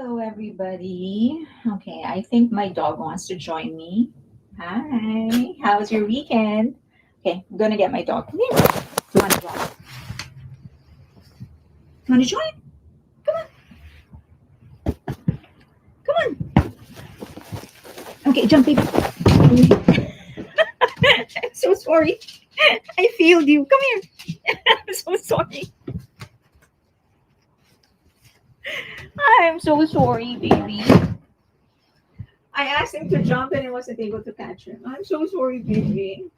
Hello, everybody. Okay, I think my dog wants to join me. Hi, how was your weekend? Okay, I'm gonna get my dog. Come here. You want to join? You want to join? Come on, come on. Okay, jump, baby. I'm so sorry. I failed you. Come here. I'm so sorry. I'm so sorry, baby. I asked him to jump and I wasn't able to catch him. I'm so sorry, baby.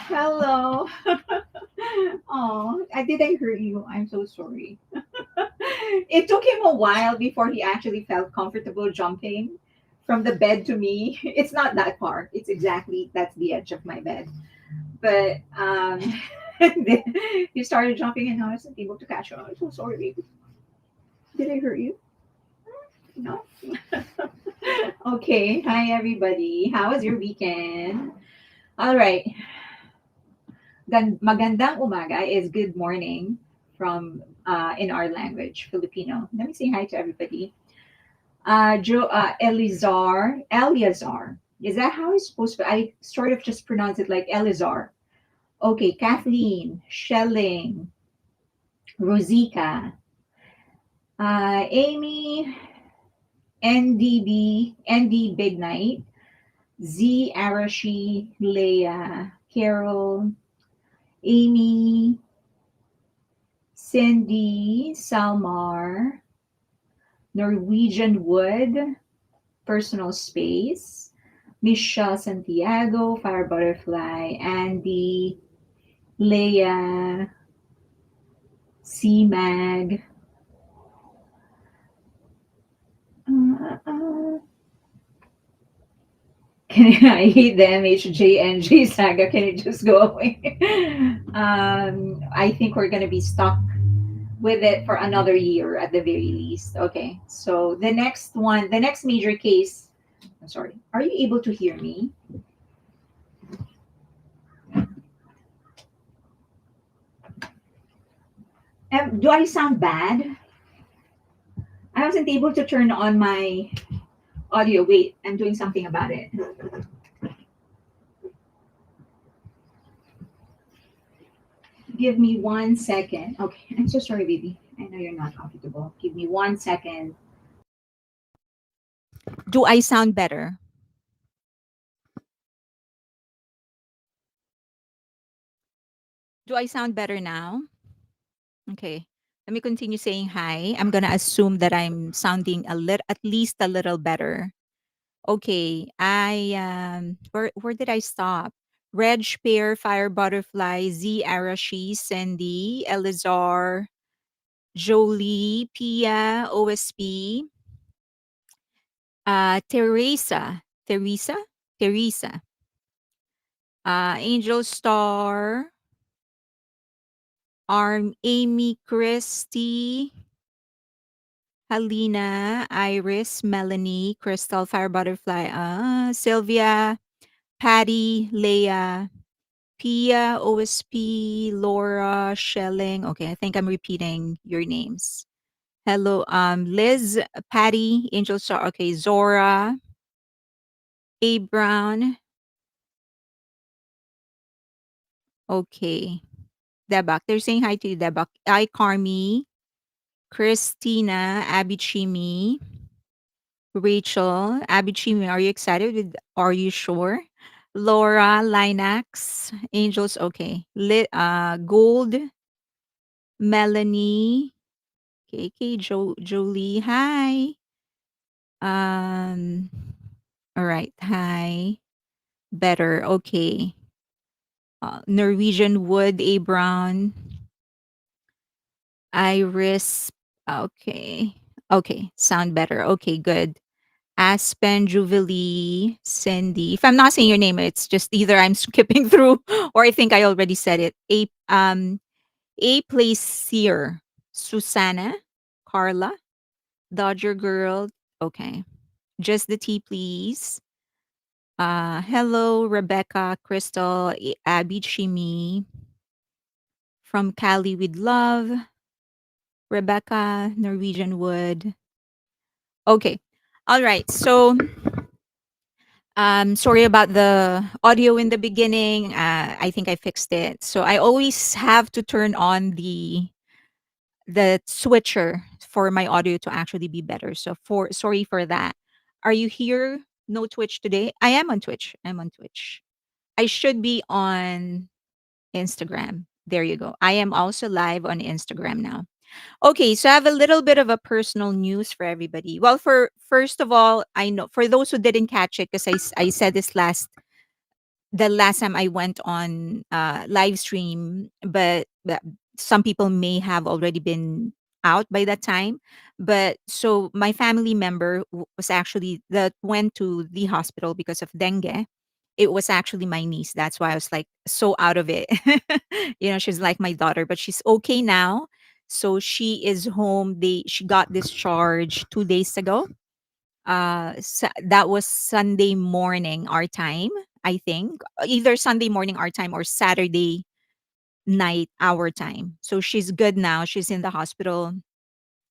Hello. Oh, did I hurt you? I'm so sorry. It took him a while before he actually felt comfortable jumping from the bed to me. It's not that far. It's exactly that's the edge of my bed. But he started jumping and I wasn't able to catch him. I'm so sorry, baby. Did I hurt you? No. Okay. Hi, everybody. How was your weekend? All right. Magandang umaga is good morning from in our language, Filipino. Let me say hi to everybody. Eleazar. Is that how it's supposed to? I sort of just pronounce it like Eleazar. Okay, Kathleen, Shelling, Rosika, Amy, ND Big Night, Z Arashi, Leah, Carol, Amy, Cindy, Salmar, Norwegian Wood, Personal Space, Michelle Santiago, Fire Butterfly, Andy, Leia, C-Mag, uh, I hate the MHJNG saga. Can it just go away? I think we're going to be stuck with it for another year at the very least. Okay, so the next major case. I'm sorry. Are you able to hear me? Do I sound bad? I wasn't able to turn on my audio. Wait, I'm doing something about it. Give me 1 second. Okay, I'm so sorry, baby. I know you're not comfortable. Give me 1 second. Do I sound better? Do I sound better now? Okay. Let me continue saying hi. I'm gonna assume that I'm sounding at least a little better. Okay. Where did I stop? Red Spear, Fire Butterfly, Z Arashi, Sandy, Elizar, Jolie, Pia, OSP, Teresa, Teresa, Angel Star, Amy, Christy, Halina, Iris, Melanie, Crystal, Fire Butterfly, Sylvia, Patty, Leah, Pia, OSP, Laura, Shelling. Okay, I think I'm repeating your names. Hello, Liz, Patty, Angel Star. Okay, Zora, A Brown. Okay, Debak. They're saying hi to you, Debak. I, Carmi, Christina, Abby Chimi, Rachel, Abby Chimi. Are you excited? Are you sure? Laura, Linax, Angels. Okay, Gold, Melanie, KK, Jolie. Hi. Um. All right. Hi. Better. Okay. Norwegian Wood, A Brown, Iris. Okay. Okay. Sound better. Okay. Good. Aspen, Jubilee, Cindy. If I'm not saying your name, it's just either I'm skipping through or I think I already said it. A place here. Susanna, Carla, Dodger Girl. Okay. Just the tea, please. Hello, Rebecca, Crystal, Abby Chimi from Cali with Love. Rebecca, Norwegian Wood. Okay. All right. So, sorry about the audio in the beginning. I think I fixed it. So I always have to turn on the switcher for my audio to actually be better. So for sorry for that. Are you here? No Twitch today? I am on Twitch. I'm on Twitch. I should be on Instagram. There you go. I am also live on Instagram now. Okay, so I have a little bit of a personal news for everybody. Well, for first of all, I know for those who didn't catch it because I said this the last time I went on live stream, but some people may have already been out by that time. But so my family member was actually that went to the hospital because of dengue. It was actually my niece. That's why I was like so out of it. She's like my daughter, but she's okay now. So she is home. She got discharged 2 days ago. That was Sunday morning our time, I think. Either Sunday morning our time or Saturday night our time. So she's good now. She's in the hospital.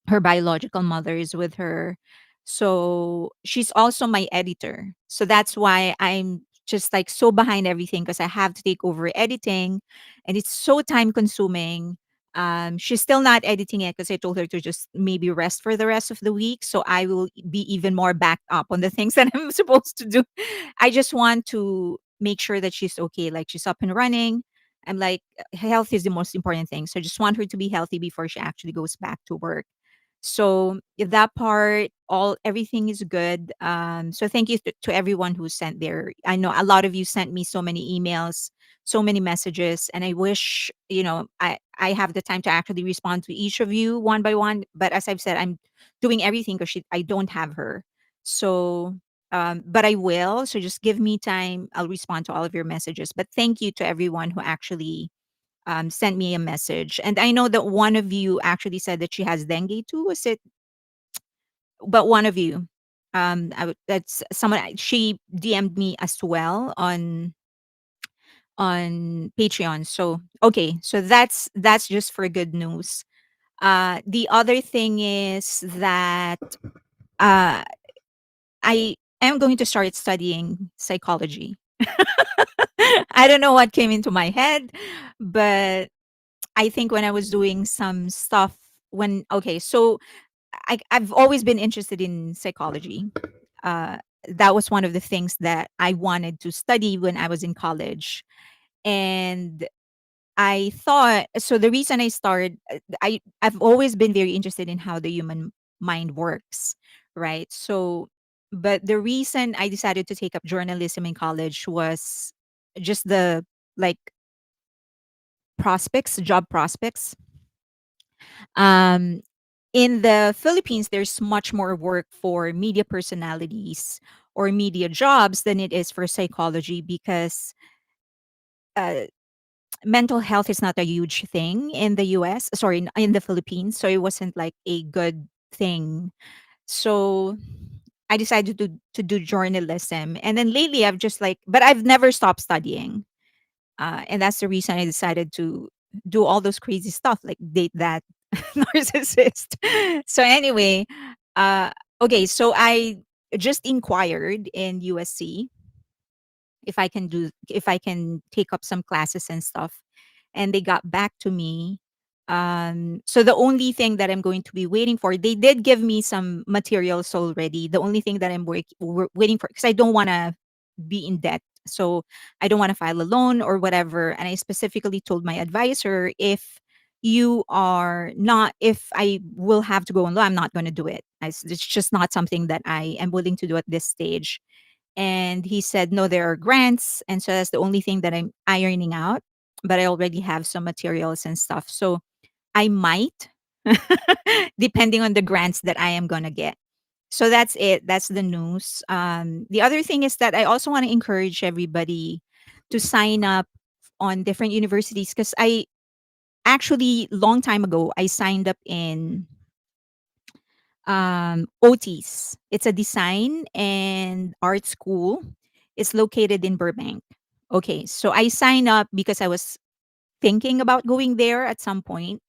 Her biological mother is with her. So she's also my editor. So that's why I'm just like so behind everything because I have to take over editing and it's so time consuming. She's still not editing it because I told her to just maybe rest for the rest of the week. So I will be even more backed up on the things that I'm supposed to do. I just want to make sure that she's okay, like she's up and running. I'm like, health is the most important thing. So I just want her to be healthy before she actually goes back to work. So that part, all everything is good. So thank you to everyone who sent their. I know a lot of you sent me so many emails, so many messages, and I wish I have the time to actually respond to each of you one by one. But as I've said, I'm doing everything because I don't have her. So, but I will. So just give me time. I'll respond to all of your messages. But thank you to everyone who actually sent me a message. And I know that one of you actually said that she has dengue too. Was it? But one of you, that's someone. She DM'd me as well on Patreon. So okay, so that's just for good news. The other thing is that uh, I am going to start studying psychology. I don't know what came into my head, but I think when I was doing some stuff so I've always been interested in psychology. Uh, that was one of the things that I wanted to study when I was in college. And I thought so the reason I started I've always been very interested in how the human mind works, right? So but the reason I decided to take up journalism in college was just the like job prospects. Um, in the Philippines, there's much more work for media personalities or media jobs than it is for psychology because uh, mental health is not a huge thing in the US, sorry, in the Philippines. So it wasn't like a good thing. So I decided to do journalism. And then lately but I've never stopped studying. And that's the reason I decided to do all those crazy stuff, like date that narcissist. So anyway, uh, okay, so I just inquired in USC if I can take up some classes and stuff, and they got back to me. So the only thing that I'm going to be waiting for, they did give me some materials already. The only thing that waiting for, because I don't want to be in debt. So I don't want to file a loan or whatever. And I specifically told my advisor if I will have to go on loan, I'm not going to do it. It's just not something that I am willing to do at this stage. And he said, no, there are grants. And so that's the only thing that I'm ironing out. But I already have some materials and stuff. So I might, depending on the grants that I am going to get. So that's it. That's the news. The other thing is that I also want to encourage everybody to sign up on different universities because I actually, long time ago, I signed up in OT's. It's a design and art school. It's located in Burbank. Okay, so I signed up because I was thinking about going there at some point,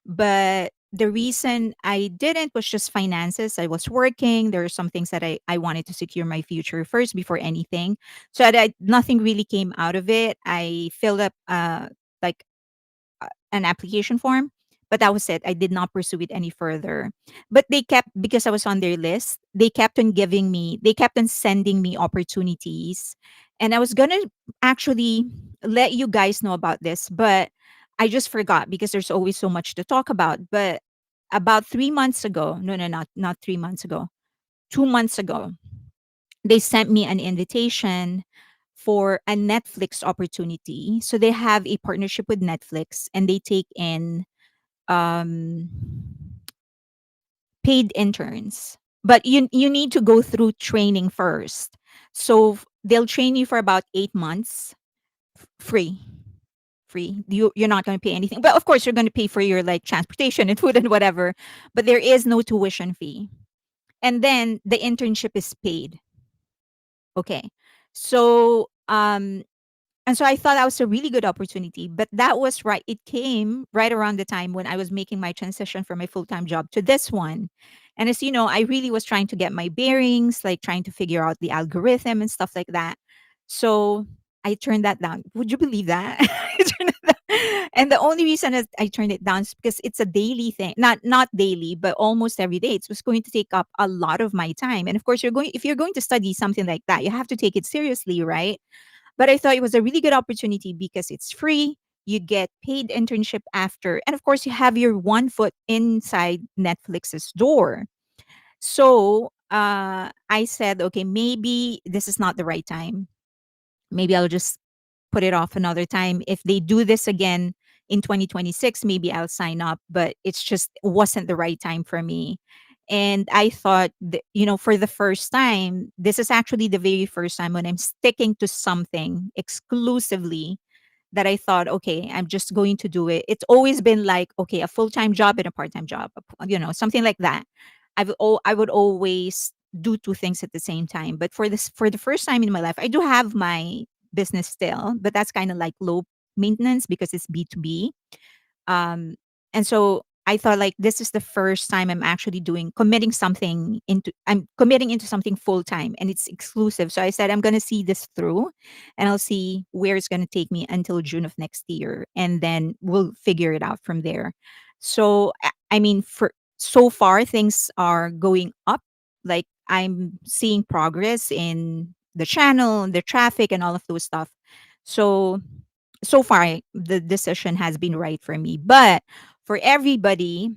but the reason I didn't was just finances. I was working. There are some things that I wanted to secure my future first before anything. So nothing really came out of it. I filled up like an application form, but that was it. I did not pursue it any further. But they kept, because I was on their list, they kept on sending me opportunities. And I was going to actually let you guys know about this, but I just forgot because there's always so much to talk about. But about 3 months ago, no, no, not 3 months ago, 2 months ago, they sent me an invitation for a Netflix opportunity. So they have a partnership with Netflix and they take in um, paid interns. But you need to go through training first. So they'll train you for about 8 months, free. Free. You're not going to pay anything. But of course, you're going to pay for your like transportation and food and whatever. But there is no tuition fee. And then the internship is paid. Okay. So and so I thought that was a really good opportunity, but that was right. It came right around the time when I was making my transition from my full-time job to this one. And as you know, I really was trying to get my bearings, like trying to figure out the algorithm and stuff like that. So I turned that down. Would you believe that? I turned it down. And the only reason that I turned it down is because it's a daily thing. Not daily, but almost every day. It was going to take up a lot of my time. And of course, if you're going to study something like that, you have to take it seriously, right? But I thought it was a really good opportunity because it's free. You get paid internship after. And of course, you have your one foot inside Netflix's door. So I said, okay, maybe this is not the right time. Maybe I'll just put it off another time. If they do this again in 2026, maybe I'll sign up. But it's just wasn't the right time for me. And I thought, for the first time, this is actually the very first time when I'm sticking to something exclusively that I thought, okay, I'm just going to do it. It's always been like, okay, a full time job and a part time job, something like that. I would always do two things at the same time. But for the first time in my life, I do have my business still, but that's kind of like low maintenance because it's B2B. Um, and so I thought like this is the first time I'm committing into something full time and it's exclusive. So I said I'm gonna see this through and I'll see where it's gonna take me until June of next year. And then we'll figure it out from there. So I mean for so far things are going up. Like I'm seeing progress in the channel, the traffic and all of those stuff. So so far the decision has been right for me, but for everybody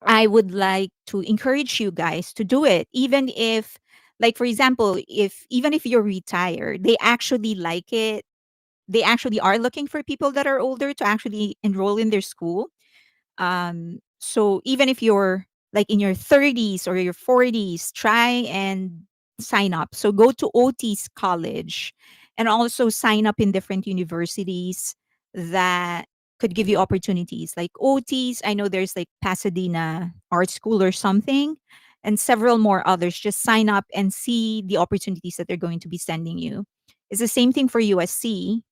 I would like to encourage you guys to do it, even if, like for example, if even if you're retired, they actually like it. They actually are looking for people that are older to actually enroll in their school. So even if you're like in your 30s or your 40s, try and sign up. So go to OT's college and also sign up in different universities that could give you opportunities. Like OT's, I know there's like Pasadena Art School or something, and several more others. Just sign up and see the opportunities that they're going to be sending you. It's the same thing for USC.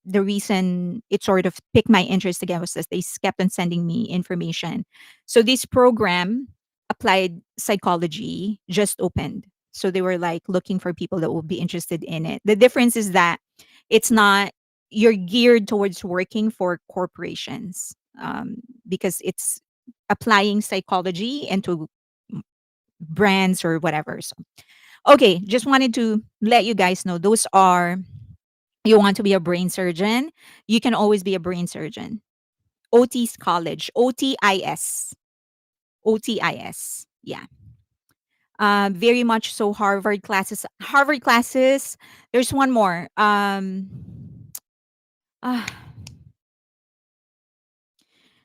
The reason it sort of piqued my interest again was that they kept on sending me information. So this program, applied psychology, just opened. So they were like looking for people that would be interested in it. The difference is that it's not, you're geared towards working for corporations, because it's applying psychology into brands or whatever. So, okay, just wanted to let you guys know those are, you want to be a brain surgeon, you can always be a brain surgeon. OT's college, OTIS, OTIS. Yeah. Very much so Harvard classes. Harvard classes. There's one more. Uh,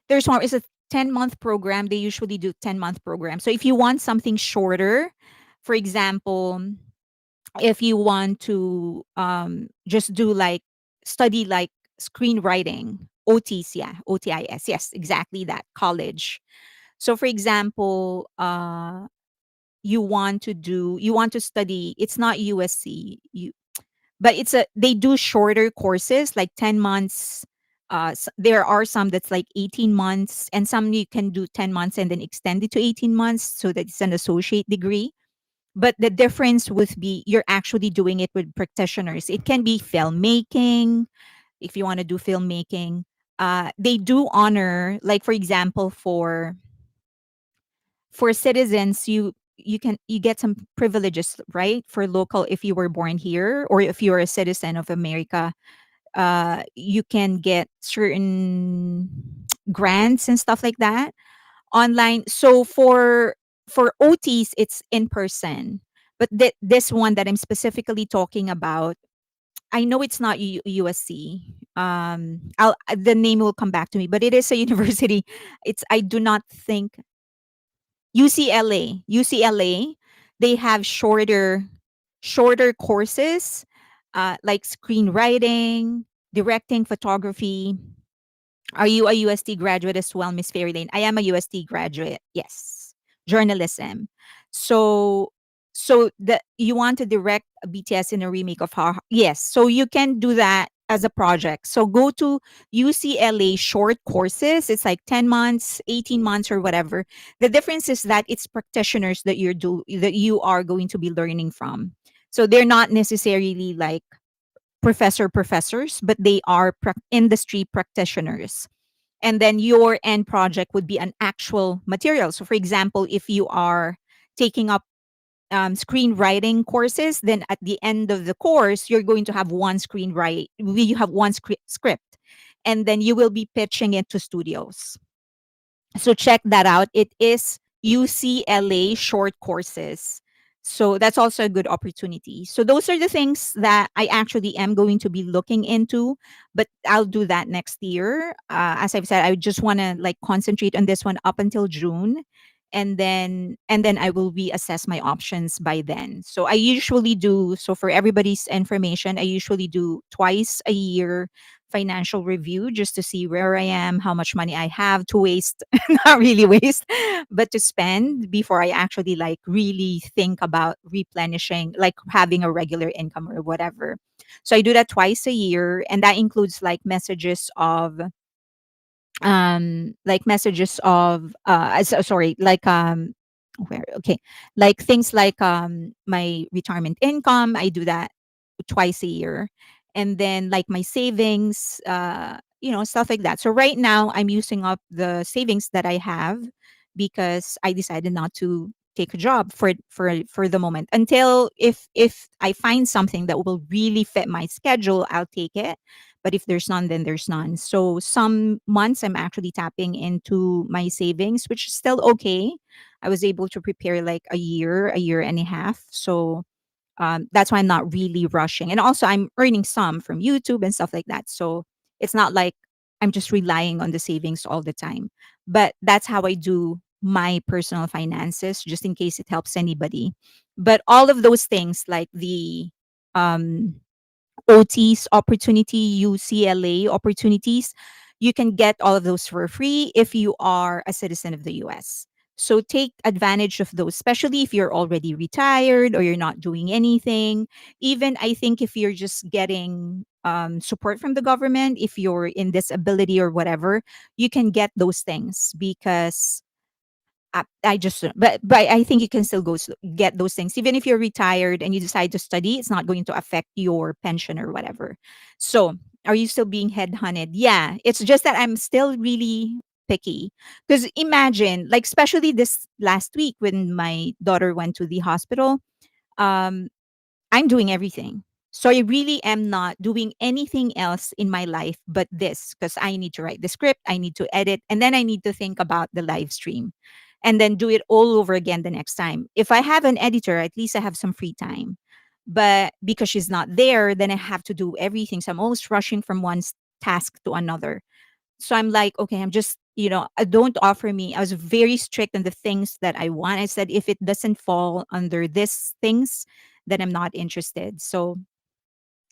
there's one. It's a 10-month program. They usually do 10-month program. So if you want something shorter, for example, if you want to just do like study like screenwriting, OTs, yeah, OTIS, yes, exactly that, college. So for example, you want to study, it's not USC, but they do shorter courses like 10 months, There are some that's like 18 months, and some you can do 10 months and then extend it to 18 months so that it's an associate degree. But the difference would be you're actually doing it with practitioners. It can be filmmaking, if you want to do filmmaking. They do honor, like for example, for citizens, you get some privileges, right? For local, if you were born here or if you're a citizen of America, you can get certain grants and stuff like that online. So for OTs, it's in person. But this one that I'm specifically talking about, I know it's not USC. The name will come back to me, but it is a university. It's I do not think UCLA. UCLA, they have shorter courses, like screenwriting, directing, photography. Are you a UST graduate as well, Miss Fairlane? I am a UST graduate. Yes. Journalism. So the you want to direct a BTS in a remake of how, yes. So you can do that as a project. So go to UCLA short courses. It's like 10 months, 18 months or whatever. The difference is that it's practitioners that you are going to be learning from. So they're not necessarily like professors, but they are industry practitioners. And then your end project would be an actual material. So, for example, if you are taking up screenwriting courses, then at the end of the course, you're going to have one screenwrite. You have one script, and then you will be pitching it to studios. So check that out. It is UCLA short courses. So that's also a good opportunity. So those are the things that I actually am going to be looking into, but I'll do that next year. As I've said, I just want to like concentrate on this one up until June, and then I will reassess my options by then. So I usually do, so for everybody's information, I usually do twice a year financial review just to see where I am, how much money I have to waste, not really waste, but to spend before I actually like really think about replenishing, like having a regular income or whatever. So I do that twice a year, and that includes like messages of sorry, like where okay, like things like my retirement income. I do that twice a year. And then like my savings, stuff like that. So right now I'm using up the savings that I have because I decided not to take a job for the moment until if I find something that will really fit my schedule, I'll take it. But if there's none, then there's none. So some months I'm actually tapping into my savings, which is still okay. I was able to prepare like a year and a half. So that's why I'm not really rushing. And also, I'm earning some from YouTube and stuff like that. So it's not like I'm just relying on the savings all the time. But that's how I do my personal finances, just in case it helps anybody. But all of those things, like the um, OTs opportunity, UCLA opportunities, you can get all of those for free if you are a citizen of the US. So take advantage of those, especially if you're already retired or you're not doing anything. Even I think if you're just getting support from the government, if you're in disability or whatever, you can get those things because I just but I think you can still get those things even if you're retired and you decide to study. It's not going to affect your pension or whatever. So, are you still being headhunted? Yeah, it's just that I'm still really picky because imagine, like, especially this last week when my daughter went to the hospital. Um, I'm doing everything. So I really am not doing anything else in my life but this because I need to write the script, I need to edit, and then I need to think about the live stream and then do it all over again the next time. If I have an editor, at least I have some free time. But because she's not there, then I have to do everything. So I'm always rushing from one task to another. So I'm like, okay, I'm just, don't offer me. I was very strict on the things that I want. I said, if it doesn't fall under these things, then I'm not interested. So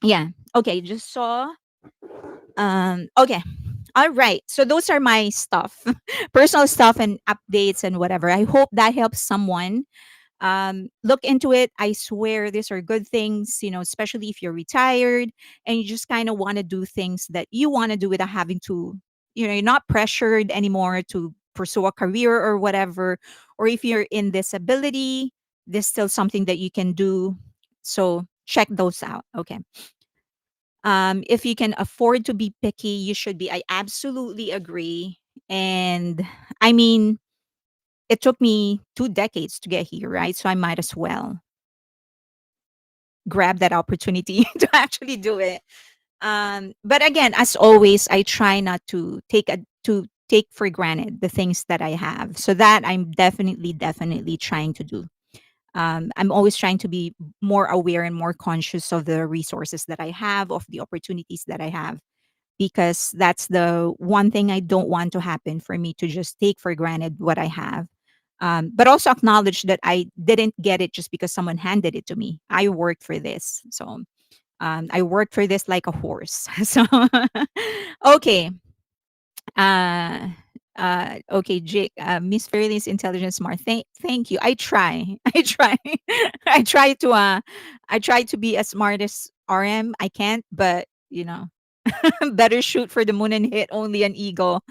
yeah. Okay. Just saw. Okay. All right. So those are my stuff, personal stuff and updates and whatever. I hope that helps someone. Look into it. I swear these are good things, especially if you're retired and you just kind of want to do things that you want to do without having to, you're not pressured anymore to pursue a career or whatever. Or if you're in disability, there's still something that you can do. So check those out. Okay. If you can afford to be picky, you should be. I absolutely agree. And I mean, it took me 2 decades to get here, right? So I might as well grab that opportunity to actually do it. But again, as always, I try not to take for granted the things that I have. So that I'm definitely trying to do. I'm always trying to be more aware and more conscious of the resources that I have, of the opportunities that I have, because that's the one thing I don't want to happen for me to just take for granted what I have. But also acknowledge that I didn't get it just because someone handed it to me. I worked for this. So I worked for this like a horse. So, okay. Uh, okay, Jake, Miss Fairly's intelligent smart. Thank you. I try. I try. I try to I try to be as smart as RM. I can't, but better shoot for the moon and hit only an eagle.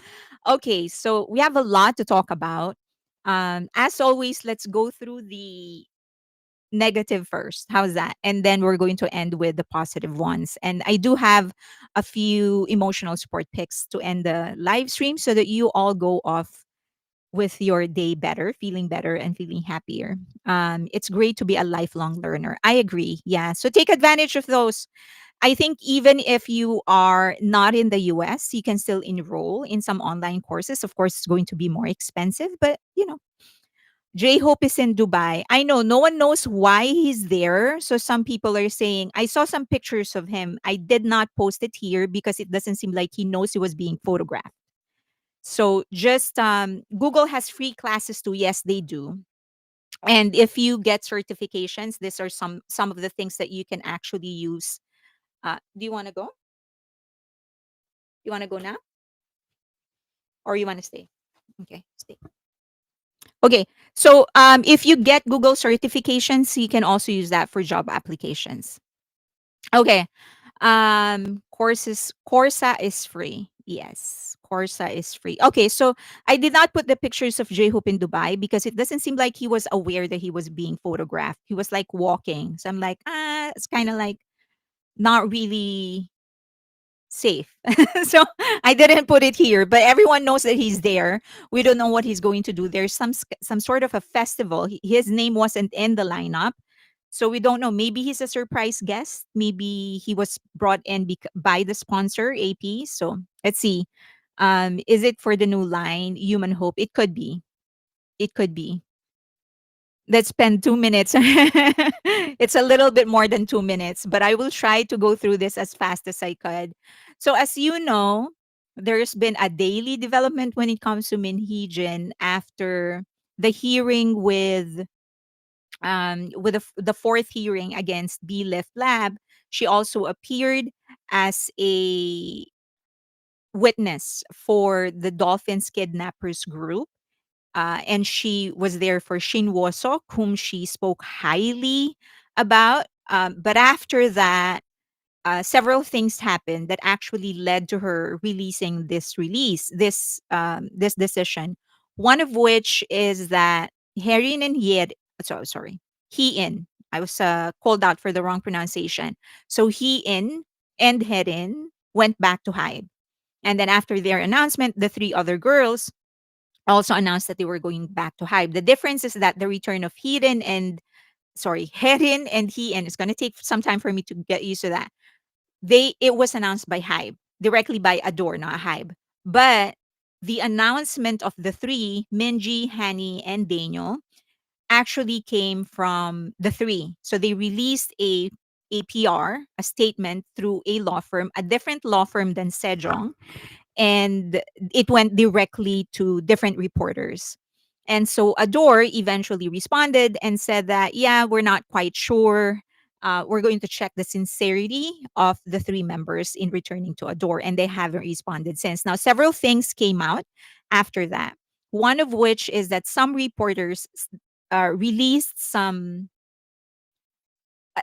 Okay, so we have a lot to talk about. As always, let's go through the negative first. How's that? And then we're going to end with the positive ones. And I do have a few emotional support picks to end the live stream so that you all go off with your day better, feeling better, and feeling happier. It's great to be a lifelong learner. I agree. Yeah. So take advantage of those. I think even if you are not in the US, you can still enroll in some online courses. Of course, it's going to be more expensive, but J Hope is in Dubai. I know no one knows why he's there. So some people are saying, I saw some pictures of him. I did not post it here because it doesn't seem like he knows he was being photographed. So just Google has free classes too. Yes, they do. And if you get certifications, these are some of the things that you can actually use. Do you want to go? You want to go now? Or you want to stay? Okay, stay. Okay. So if you get Google certifications, you can also use that for job applications. Okay. Corsa is free. Yes, Corsa is free. Okay, so I did not put the pictures of J Hope in Dubai because it doesn't seem like he was aware that he was being photographed. He was like walking. So I'm like, it's kind of like not really safe. So I didn't put it here, but everyone knows that he's there. We don't know what he's going to do. There's some sort of a festival. His name wasn't in the lineup. So we don't know. Maybe he's a surprise guest. Maybe he was brought in by the sponsor, AP. So let's see. Is it for the new line, Human Hope? It could be. It could be. Let's spend 2 minutes. It's a little bit more than 2 minutes, but I will try to go through this as fast as I could. So, as you know, there's been a daily development when it comes to Min Heejin after the hearing with the fourth hearing against B Lift Lab. She also appeared as a witness for the Dolphins Kidnappers group, and she was there for Shin Woo-sok, whom she spoke highly about. But after that, several things happened that actually led to her releasing this decision. One of which is that Herin and Yer, sorry, Hee-in. I was called out for the wrong pronunciation. So Hee-in and Herin went back to HYBE. And then after their announcement, the three other girls also announced that they were going back to HYBE. The difference is that the return of Herin and Hee-in is going to take some time for me to get used to that. It was announced by HYBE, directly by Adore, not HYBE. But the announcement of the three, Minji, Hani, and Daniel, actually came from the three. So they released a PR, a statement through a law firm, a different law firm than Sejong, and it went directly to different reporters. And so Adore eventually responded and said that, yeah, we're not quite sure. We're going to check the sincerity of the three members in returning to Adore, and they haven't responded since. Now, several things came out after that. One of which is that some reporters released some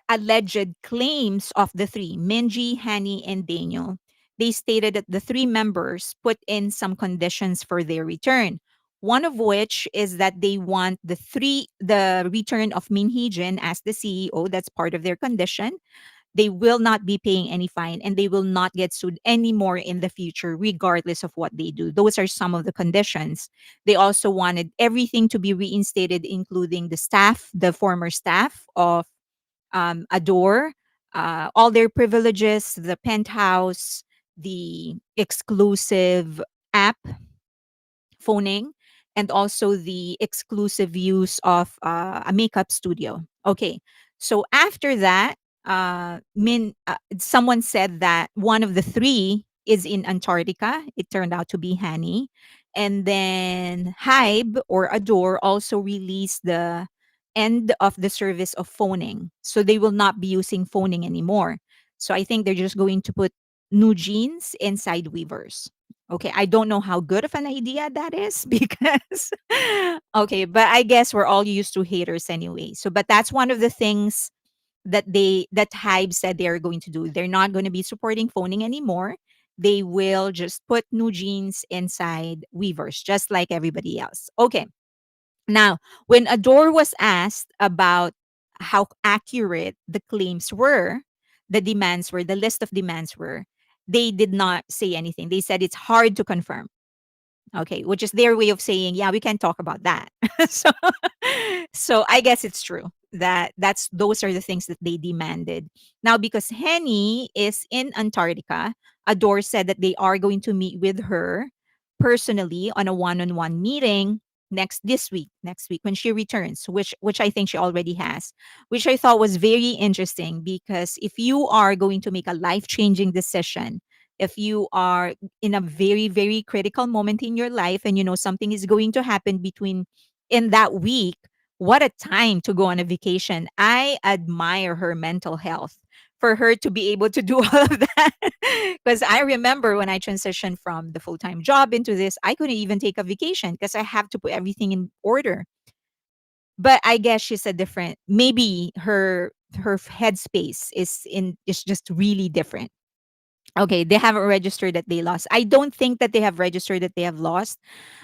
alleged claims of the three, Minji, Hani, and Daniel. They stated that the three members put in some conditions for their return. One of which is that they want the return of Min Hee-jin as the CEO. That's part of their condition. They will not be paying any fine and they will not get sued anymore in the future, regardless of what they do. Those are some of the conditions. They also wanted everything to be reinstated, including the staff, the former staff of Adore, all their privileges, the penthouse, the exclusive app phoning, and also the exclusive use of a makeup studio. Okay, so after that, someone said that one of the three is in Antarctica. It turned out to be Hani. And then Hybe or Adore also released the end of the service of phoning. So they will not be using phoning anymore. So I think they're just going to put new jeans inside weavers. Okay, I don't know how good of an idea that is because okay, but I guess we're all used to haters anyway. So but that's one of the things that Hybe said they're going to do. They're not going to be supporting phoning anymore. They will just put new jeans inside weavers just like everybody else. Okay. Now, when Adore was asked about how accurate the claims were, the demands were, the list of demands were, they did not say anything. They said it's hard to confirm. Okay, which is their way of saying, yeah, we can talk about that. so, so I guess it's true that those are the things that they demanded. Now, because Henny is in Antarctica, Adore said that they are going to meet with her personally on a one-on-one meeting next week when she returns, which I think she already has, which I thought was very interesting because if you are going to make a life-changing decision, if you are in a very very critical moment in your life and you know something is going to happen between in that week, what a time to go on a vacation. I admire her mental health for her to be able to do all of that because I remember when I transitioned from the full-time job into this, I couldn't even take a vacation because I have to put everything in order. But I guess she's a different, maybe her headspace is just really different. Okay, they haven't registered that they lost. I don't think that they have registered that they have lost.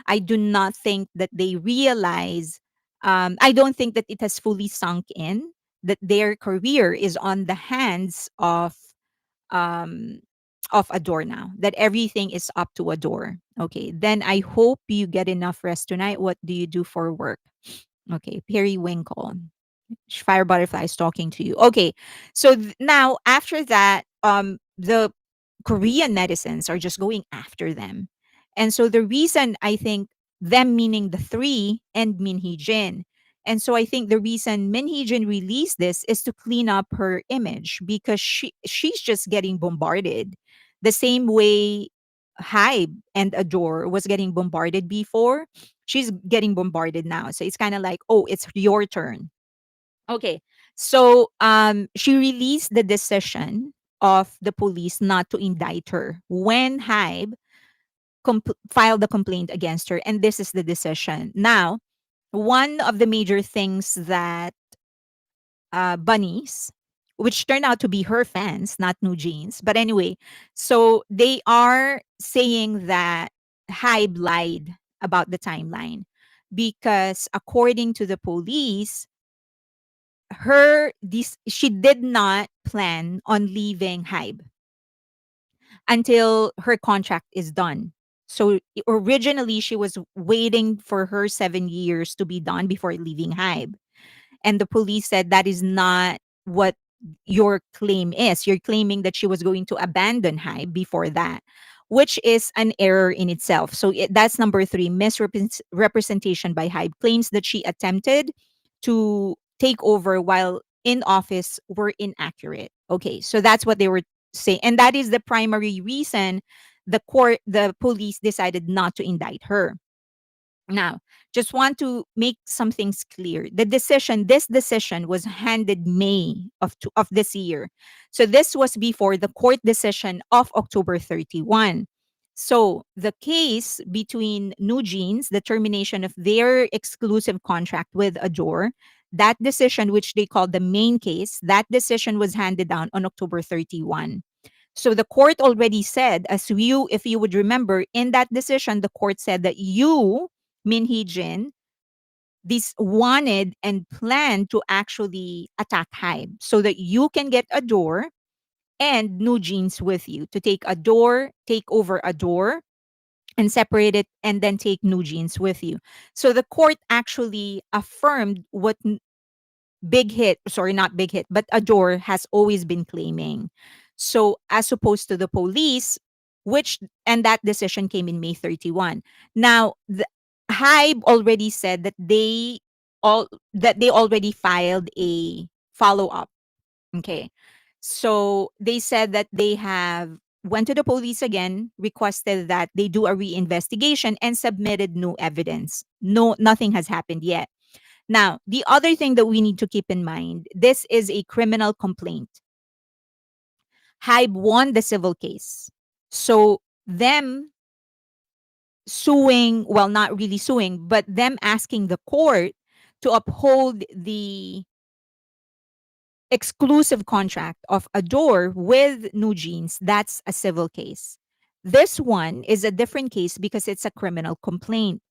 I do not think that they realize, I don't think that it has fully sunk in that their career is on the hands um of Adore now. That everything is up to Adore. Okay, then I hope you get enough rest tonight. What do you do for work? Okay, periwinkle. Fire butterfly is talking to you. Okay, so now after that, the Korean netizens are just going after them. And so the reason I think them meaning the three and Min Hee-jin. And so I think the reason Min Hee-jin released this is to clean up her image because she's just getting bombarded. The same way Hybe and Adore was getting bombarded before, she's getting bombarded now. So it's kind of like, oh, it's your turn. Okay. So she released the decision of the police not to indict her when Hybe filed a complaint against her. And this is the decision. Now, one of the major things that Bunnies, which turned out to be her fans, not New Jeans. But anyway, so they are saying that Hybe lied about the timeline because according to the police, she did not plan on leaving Hybe until her contract is done. So originally she was waiting for her 7 years to be done before leaving Hybe. And the police said that is not what your claim is. You're claiming that she was going to abandon Hybe before that, which is an error in itself. So that's number three, misrepresentation by Hybe. Claims that she attempted to take over while in office were inaccurate. Okay, so that's what they were saying. And that is the primary reason the police decided not to indict her. Now, just want to make some things clear. This decision was handed May of this year. So this was before the court decision of October 31. So the case between New Jeans, the termination of their exclusive contract with Adore, that decision, which they call the main case, that decision was handed down on October 31. So the court already said, if you would remember, in that decision, the court said that you, Min Hee-jin, this wanted and planned to actually attack Hybe so that you can get Adore and New Jeans with you to take Adore, take over Adore, and separate it and then take New Jeans with you. So the court actually affirmed what Big Hit, sorry, not Big Hit, but Adore has always been claiming. So as opposed to the police, and that decision came in May 31. Now, the Hybe already said that they already filed a follow up. Okay. So they said that they have went to the police again, requested that they do a reinvestigation and submitted new evidence. No, nothing has happened yet. Now, the other thing that we need to keep in mind, this is a criminal complaint. Hybe won the civil case. So them suing, well, not really suing, but them asking the court to uphold the exclusive contract of Adore with New Jeans, that's a civil case. This one is a different case because it's a criminal complaint.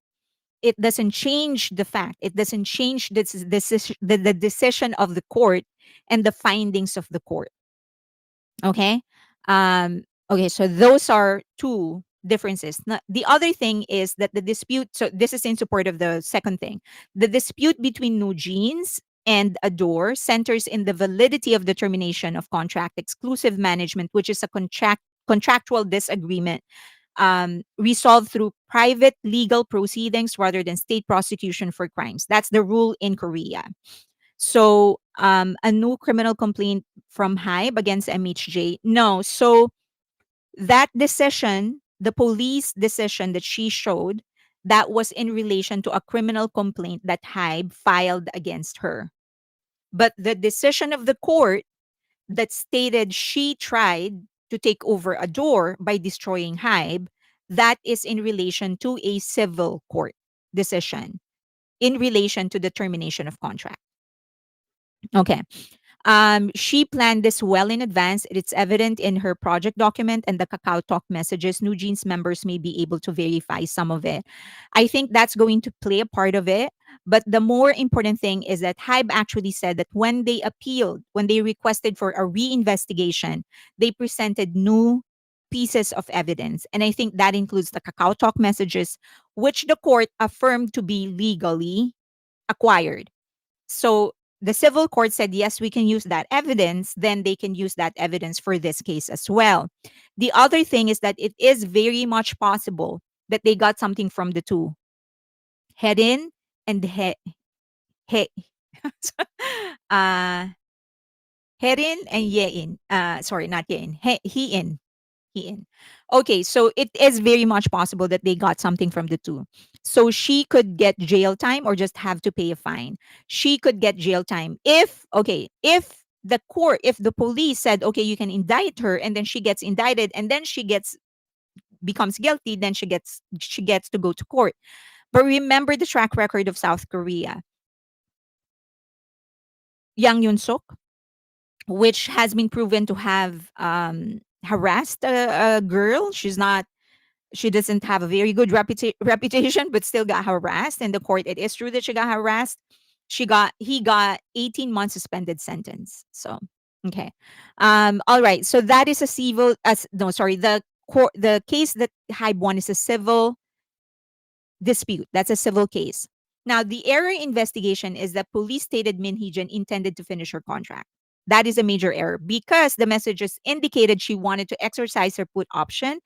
It doesn't change the fact, it doesn't change the decision of the court and the findings of the court. Okay. Okay, so those are two differences. The other thing is that the dispute, so this is in support of the second thing. The dispute between New Jeans and Adore centers in the validity of the termination of contract exclusive management, which is a contractual disagreement resolved through private legal proceedings rather than state prosecution for crimes. That's the rule in Korea. So, a new criminal complaint from HYBE against MHJ. No. So that decision, the police decision that she showed, that was in relation to a criminal complaint that HYBE filed against her. But the decision of the court that stated she tried to take over Adore by destroying HYBE, that is in relation to a civil court decision in relation to the termination of contract. Okay. She planned this well in advance. It's evident in her project document and the Kakao Talk messages. New Jeans members may be able to verify some of it. I think that's going to play a part of it. But the more important thing is that HYBE actually said that when they appealed, when they requested for a reinvestigation, they presented new pieces of evidence. And I think that includes the Kakao Talk messages, which the court affirmed to be legally acquired. So the civil court said, yes, we can use that evidence. Then they can use that evidence for this case as well. The other thing is that it is very much possible that they got something from the two. Headin and he, uh, Herin and Yein. Sorry, not Yein. Hein. Hein. Okay, so it is very much possible that they got something from the two. So she could get jail time or just have to pay a fine. She could get jail time if, okay, if the court, if the police said, okay, you can indict her, and then she gets indicted, and then she becomes guilty, then she gets to go to court. But remember the track record of South Korea. Yang Yun-suk, which has been proven to have harassed a girl. She doesn't have a very good reputation, but still got harassed in the court. It is true that she got harassed. He got 18 months suspended sentence. So, okay. All right. So that is a civil, no, sorry. The case that HYBE won is a civil dispute. That's a civil case. Now, the error investigation is that police stated Min Hee-jin intended to finish her contract. That is a major error because the messages indicated she wanted to exercise her put option.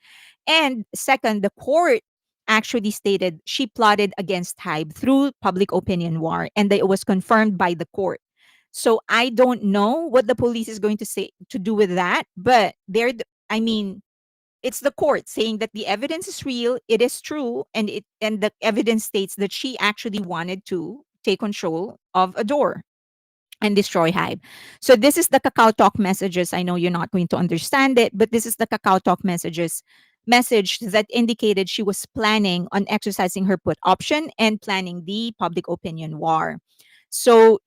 And second, the court actually stated she plotted against HYBE through public opinion war, and that it was confirmed by the court. So I don't know what the police is going to say to do with that, but I mean, it's the court saying that the evidence is real, it is true, and the evidence states that she actually wanted to take control of Adore and destroy HYBE. So this is the Kakao Talk messages. I know you're not going to understand it, but this is the Kakao Talk messages message that indicated she was planning on exercising her put option and planning the public opinion war. So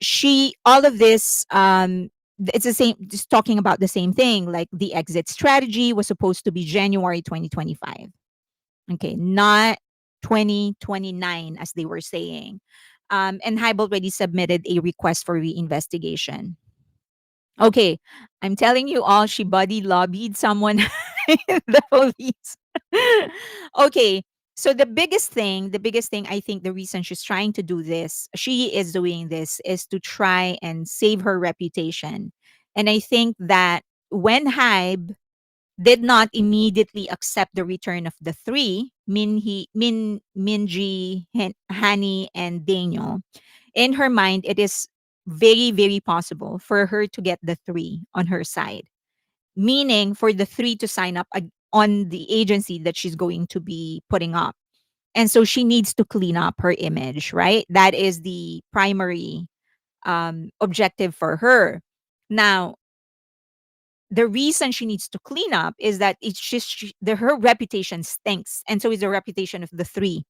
all of this, it's the same, just talking about the same thing. Like the exit strategy was supposed to be January 2025. Okay, not 2029 as they were saying. And HYBE already submitted a request for reinvestigation. Okay, I'm telling you all, she body lobbied someone in the police. Okay, so the biggest thing, I think the reason she's trying to do this, she is doing this, is to try and save her reputation. And I think that when HYBE did not immediately accept the return of the three, Minji, Hani, and Daniel, in her mind, it is very, very possible for her to get the three on her side, meaning for the three to sign up on the agency that she's going to be putting up. And so she needs to clean up her image, right? That is the primary objective for her. Now, the reason she needs to clean up is that it's just her reputation stinks, and so is the reputation of the three.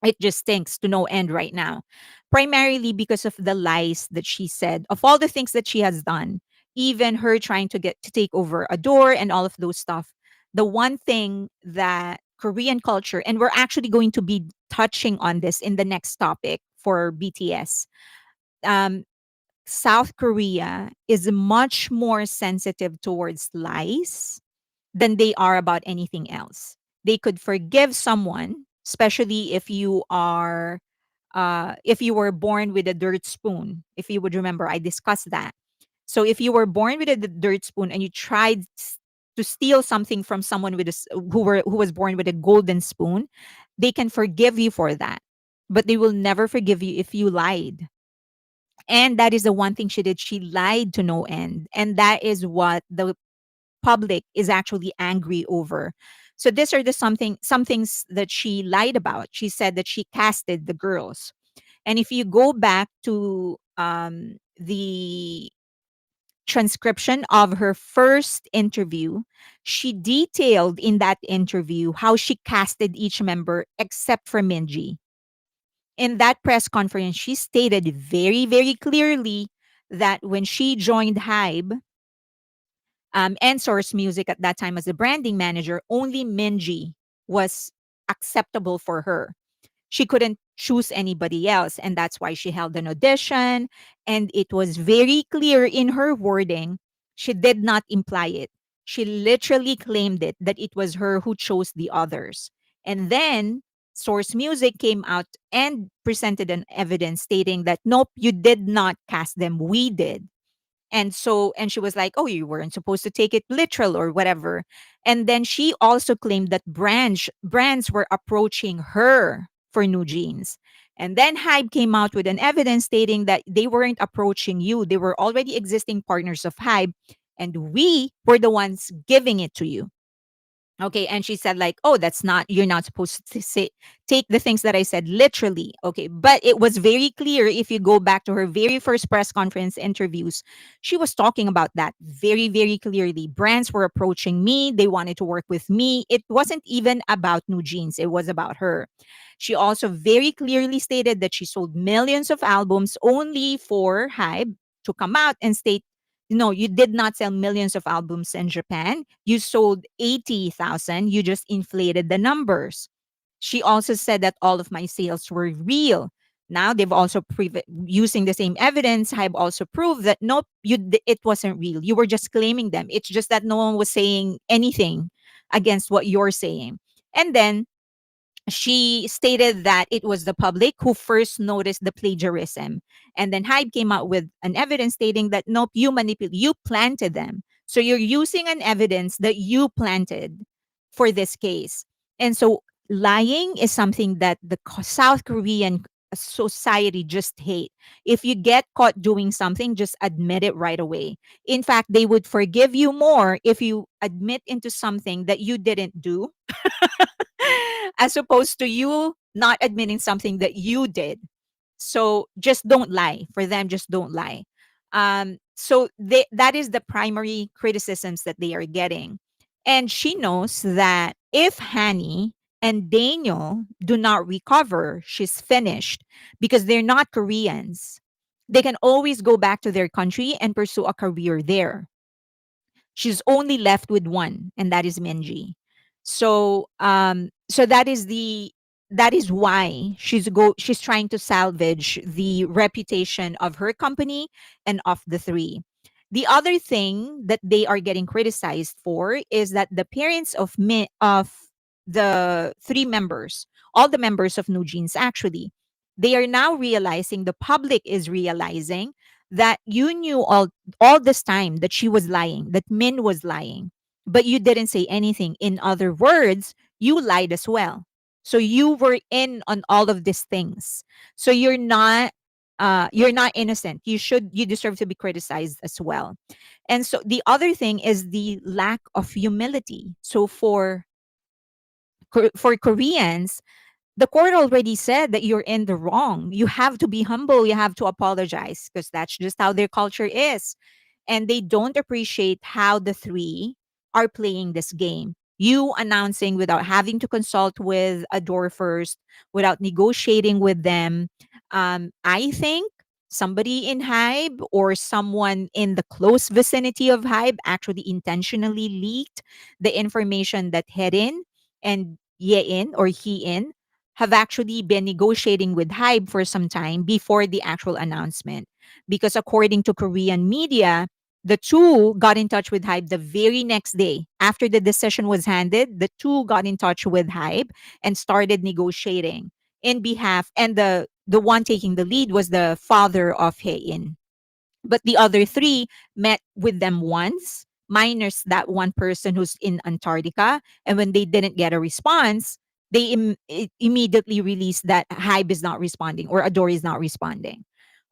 It just stinks to no end right now, primarily because of the lies that she said, of all the things that she has done, even her trying to get to take over a door and all of those stuff. The one thing that Korean culture, and we're actually going to be touching on this in the next topic for BTS. um, South Korea is much more sensitive towards lies than they are about anything else. They could forgive someone, especially if you were born with a dirt spoon. If you would remember, I discussed that. So if you were born with a dirt spoon and you tried to steal something from someone who was born with a golden spoon, they can forgive you for that, but they will never forgive you if you lied. And that is the one thing she did. She lied to no end. And that is what the public is actually angry over. So these are some things that she lied about. She said that she casted the girls. And if you go back to the transcription of her first interview, she detailed in that interview how she casted each member except for Minji. In that press conference, she stated very, very clearly that when she joined HYBE and Source Music at that time as a branding manager, only Minji was acceptable for her. She couldn't choose anybody else, and that's why she held an audition. And it was very clear in her wording. She did not imply it. She literally claimed it, that it was her who chose the others. And then Source Music came out and presented an evidence stating that nope, you did not cast them, we did. And she was like, oh, you weren't supposed to take it literal or whatever. And then she also claimed that brands were approaching her for new jeans. And then Hybe came out with an evidence stating that they weren't approaching you, they were already existing partners of Hybe, and we were the ones giving it to you. Okay, and she said like, "Oh, that's not, you're not supposed to say, take the things that I said literally." Okay, but it was very clear if you go back to her very first press conference interviews, she was talking about that very, very clearly. Brands were approaching me, they wanted to work with me. It wasn't even about new jeans, it was about her. She also very clearly stated that she sold millions of albums only for Hybe to come out and state, no, you did not sell millions of albums in Japan. You sold 80,000. You just inflated the numbers. She also said that all of my sales were real. Now they've also using the same evidence. I've also proved that nope, it wasn't real. You were just claiming them. It's just that no one was saying anything against what you're saying. And then she stated that it was the public who first noticed the plagiarism. And then Hybe came out with an evidence stating that nope, you planted them. So you're using an evidence that you planted for this case. And so lying is something that the South Korean society just hate. If you get caught doing something, just admit it right away. In fact, they would forgive you more if you admit into something that you didn't do as opposed to you not admitting something that you did. So just don't lie. For them, just don't lie. That is the primary criticisms that they are getting. And she knows that if Hanny and Daniel do not recover, she's finished because they're not Koreans. They can always go back to their country and pursue a career there. She's only left with one, and that is Minji. So that is why she's trying to salvage the reputation of her company and of the three. The other thing that they are getting criticized for is that the parents of the three members, all the members of New Jeans actually, they are now realizing, the public is realizing that you knew all this time that she was lying, that Min was lying, but you didn't say anything. In other words, you lied as well. So you were in on all of these things. So you're not innocent. You deserve to be criticized as well. And so the other thing is the lack of humility. So for Koreans, the court already said that you're in the wrong. You have to be humble. You have to apologize because that's just how their culture is. And they don't appreciate how the three are playing this game. You announcing without having to consult with Adore first, without negotiating with them. I think somebody in HYBE or someone in the close vicinity of HYBE actually intentionally leaked the information that Herin and Yein or Hein have actually been negotiating with HYBE for some time before the actual announcement. Because according to Korean media, the two got in touch with HYBE the very next day. After the decision was handed, the two got in touch with HYBE and started negotiating in behalf, and the one taking the lead was the father of Hein. But the other three met with them once, minus that one person who's in Antarctica. And when they didn't get a response, they immediately released that Hybe is not responding or Adore is not responding.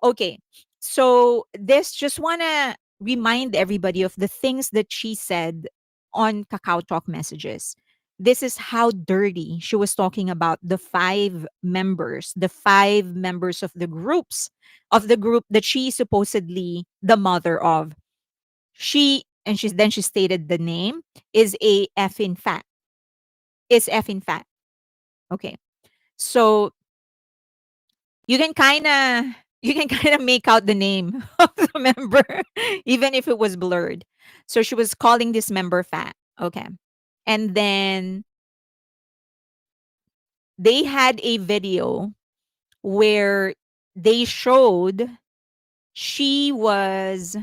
Okay, so this just want to remind everybody of the things that she said on Kakao Talk messages. This is how dirty she was talking about the five members of the group that she's supposedly the mother of. She stated the name is a effing fat. Is effing fat. Okay. So you can kind of you can kind of make out the name of the member even if it was blurred. So she was calling this member fat. Okay. And then they had a video where they showed she was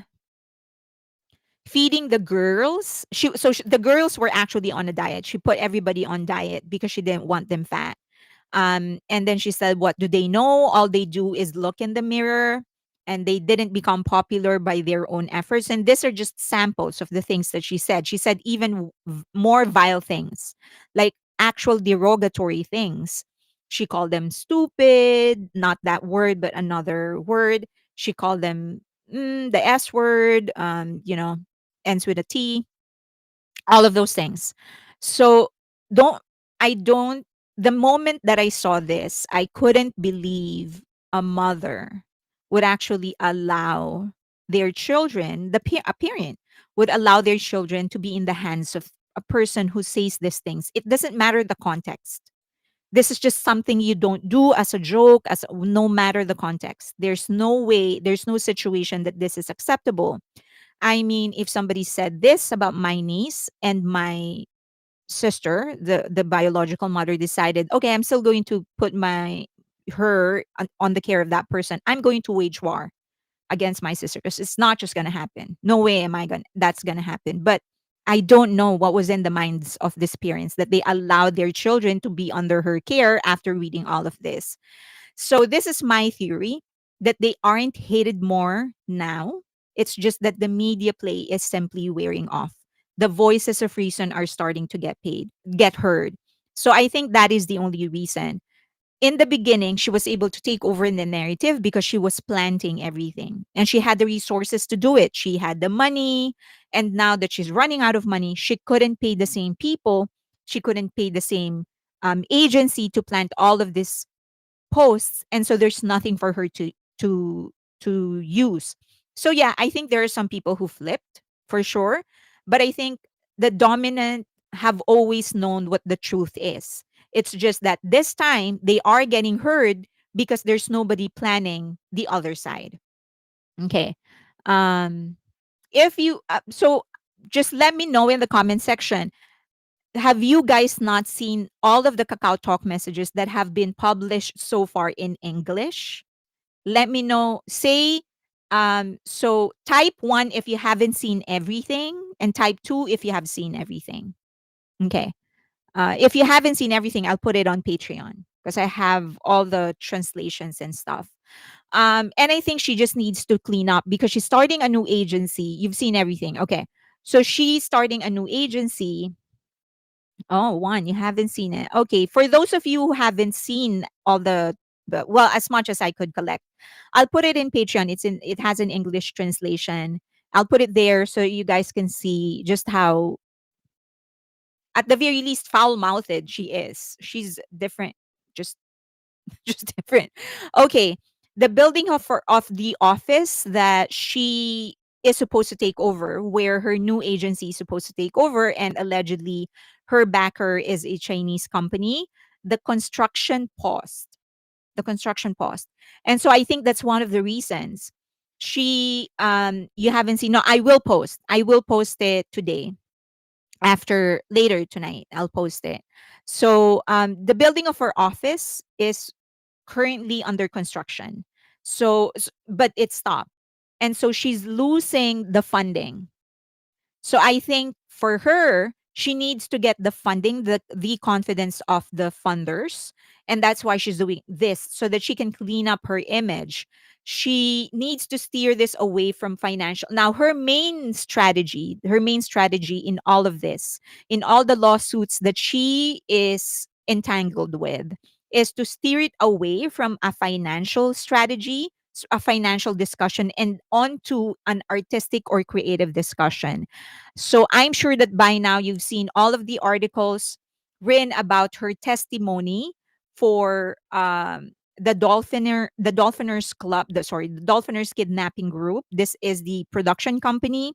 feeding the girls. The girls were actually on a diet. She put everybody on diet because she didn't want them fat. And then she said, what do they know? All they do is look in the mirror, and they didn't become popular by their own efforts. And these are just samples of the things that she said. She said even more vile things, like actual derogatory things. She called them stupid, not that word, but another word. She called them the S word, ends with a T, all of those things. So don't I don't the moment that I saw this, I couldn't believe a mother would actually allow their children, a parent would allow their children to be in the hands of a person who says these things. It doesn't matter the context. This is just something you don't do as a joke, no matter the context. There's no situation that this is acceptable. I mean, if somebody said this about my niece and my sister, the biological mother decided, okay, I'm still going to put her on the care of that person. I'm going to wage war against my sister because it's not just gonna happen. No way am I gonna that's gonna happen. But I don't know what was in the minds of these parents that they allowed their children to be under her care after reading all of this. So this is my theory that they aren't hated more now. It's just that the media play is simply wearing off. The voices of reason are starting to get heard. So I think that is the only reason. In the beginning, she was able to take over in the narrative because she was planting everything and she had the resources to do it. She had the money. And now that she's running out of money, she couldn't pay the same people. She couldn't pay the same agency to plant all of this posts, and so there's nothing for her to use. So yeah, I think there are some people who flipped for sure, but I think the dominant have always known what the truth is. It's just that this time they are getting heard because there's nobody planning the other side. Okay. Um, if you so just let me know in the comment section, have you guys not seen all of the Kakao Talk messages that have been published so far in English? Let me know. Say, so type one if you haven't seen everything, and type two if you have seen everything. Okay. If you haven't seen everything, I'll put it on Patreon because I have all the translations and stuff. And I think she just needs to clean up because she's starting a new agency. You've seen everything. Okay. So she's starting a new agency. Oh, one, you haven't seen it. Okay. For those of you who haven't seen all well, as much as I could collect, I'll put it in Patreon. It has an English translation. I'll put it there so you guys can see just how, at the very least, foul mouthed she is. She's different. Just just different. Okay. The building of the office that she is supposed to take over, where her new agency is supposed to take over, and allegedly her backer is a Chinese company, the construction paused. The construction paused. And so I think that's one of the reasons. You haven't seen, no, I will post. I will post it today. After later tonight, I'll post it. So the building of her office is currently under construction. But it stopped. And so she's losing the funding. So I think for her, she needs to get the funding, the confidence of the funders. And that's why she's doing this, so that she can clean up her image. She needs to steer this away from financial. Now, her main strategy in all of this, in all the lawsuits that she is entangled with, is to steer it away from a financial strategy, a financial discussion, and onto an artistic or creative discussion. So I'm sure that by now you've seen all of the articles written about her testimony for the Dolphiners Club, the Dolphiners Kidnapping Group. This is the production company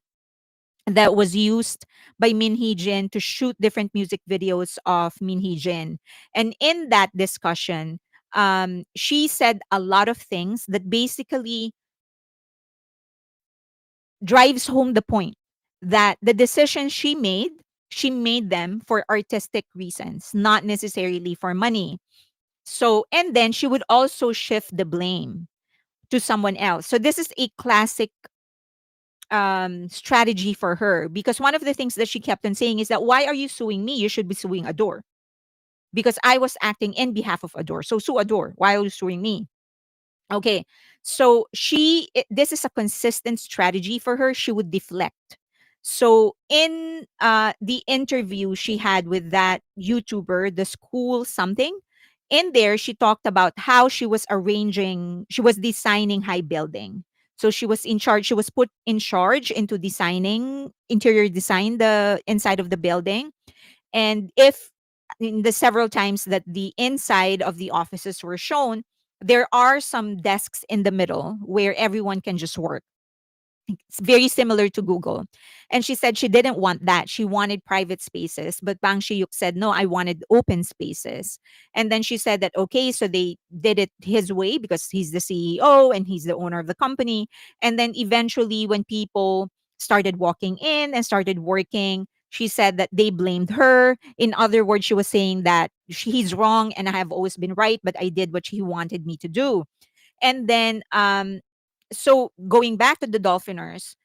that was used by Min Hee-jin to shoot different music videos of Min Hee-jin. And in that discussion, she said a lot of things that basically drives home the point that the decisions she made them for artistic reasons, not necessarily for money. So, and then she would also shift the blame to someone else. So this is a classic strategy for her, because one of the things that she kept on saying is that, why are you suing me? You should be suing Adore, because I was acting in behalf of Adore. So sue Adore. Why are you suing me? Okay. So this is a consistent strategy for her. She would deflect. So in the interview she had with that YouTuber, the school something, in there she talked about how she was designing high building. So she was in charge, she was put in charge into designing interior design, the inside of the building. And if in the several times that the inside of the offices were shown, there are some desks in the middle where everyone can just work. It's very similar to Google. And she said she didn't want that. She wanted private spaces. But Bang Shiyuk said, no, I wanted open spaces. And then she said that, okay, so they did it his way because he's the CEO and he's the owner of the company. And then eventually, when people started walking in and started working, she said that they blamed her. In other words, she was saying that he's wrong and I have always been right, but I did what he wanted me to do. And then so going back to the Dolphiners,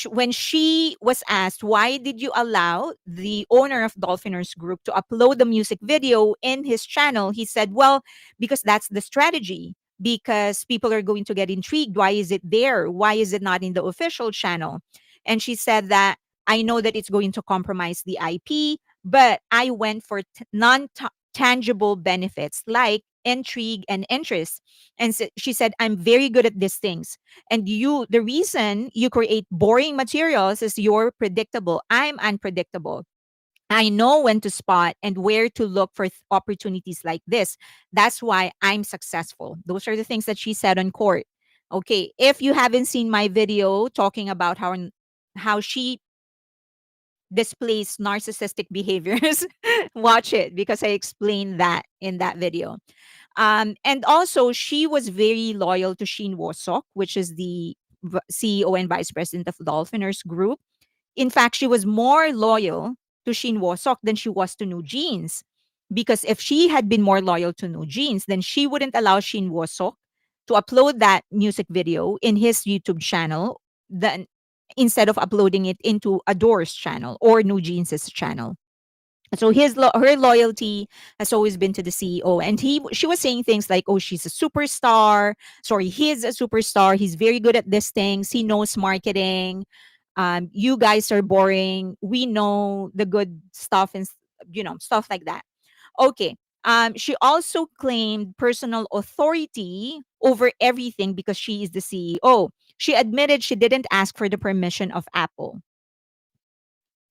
when she was asked, why did you allow the owner of Dolphiners Group to upload the music video in his channel? He said, well, because that's the strategy. Because people are going to get intrigued. Why is it there? Why is it not in the official channel? And she said that, I know that it's going to compromise the IP, but I went for non tangible benefits like intrigue and interest. And she said, I'm very good at these things. And the reason you create boring materials is you're predictable. I'm unpredictable. I know when to spot and where to look for opportunities like this. That's why I'm successful. Those are the things that she said on court. Okay, if you haven't seen my video talking about how she displays narcissistic behaviors, watch it because I explained that in that video. And also, she was very loyal to Shin Woo-sok, which is the CEO and vice president of Dolphiners Group. In fact, she was more loyal to Shin Woo-sok than she was to New Jeans. Because if she had been more loyal to New Jeans, then she wouldn't allow Shin Woo-sok to upload that music video in his YouTube channel than instead of uploading it into Adore's channel or New Jeans' channel. So her loyalty has always been to the CEO, and she was saying things like, "Oh, she's a superstar. Sorry, he's a superstar. He's very good at these things. He knows marketing. You guys are boring. We know the good stuff and stuff like that." Okay. She also claimed personal authority over everything because she is the CEO. She admitted she didn't ask for the permission of Apple.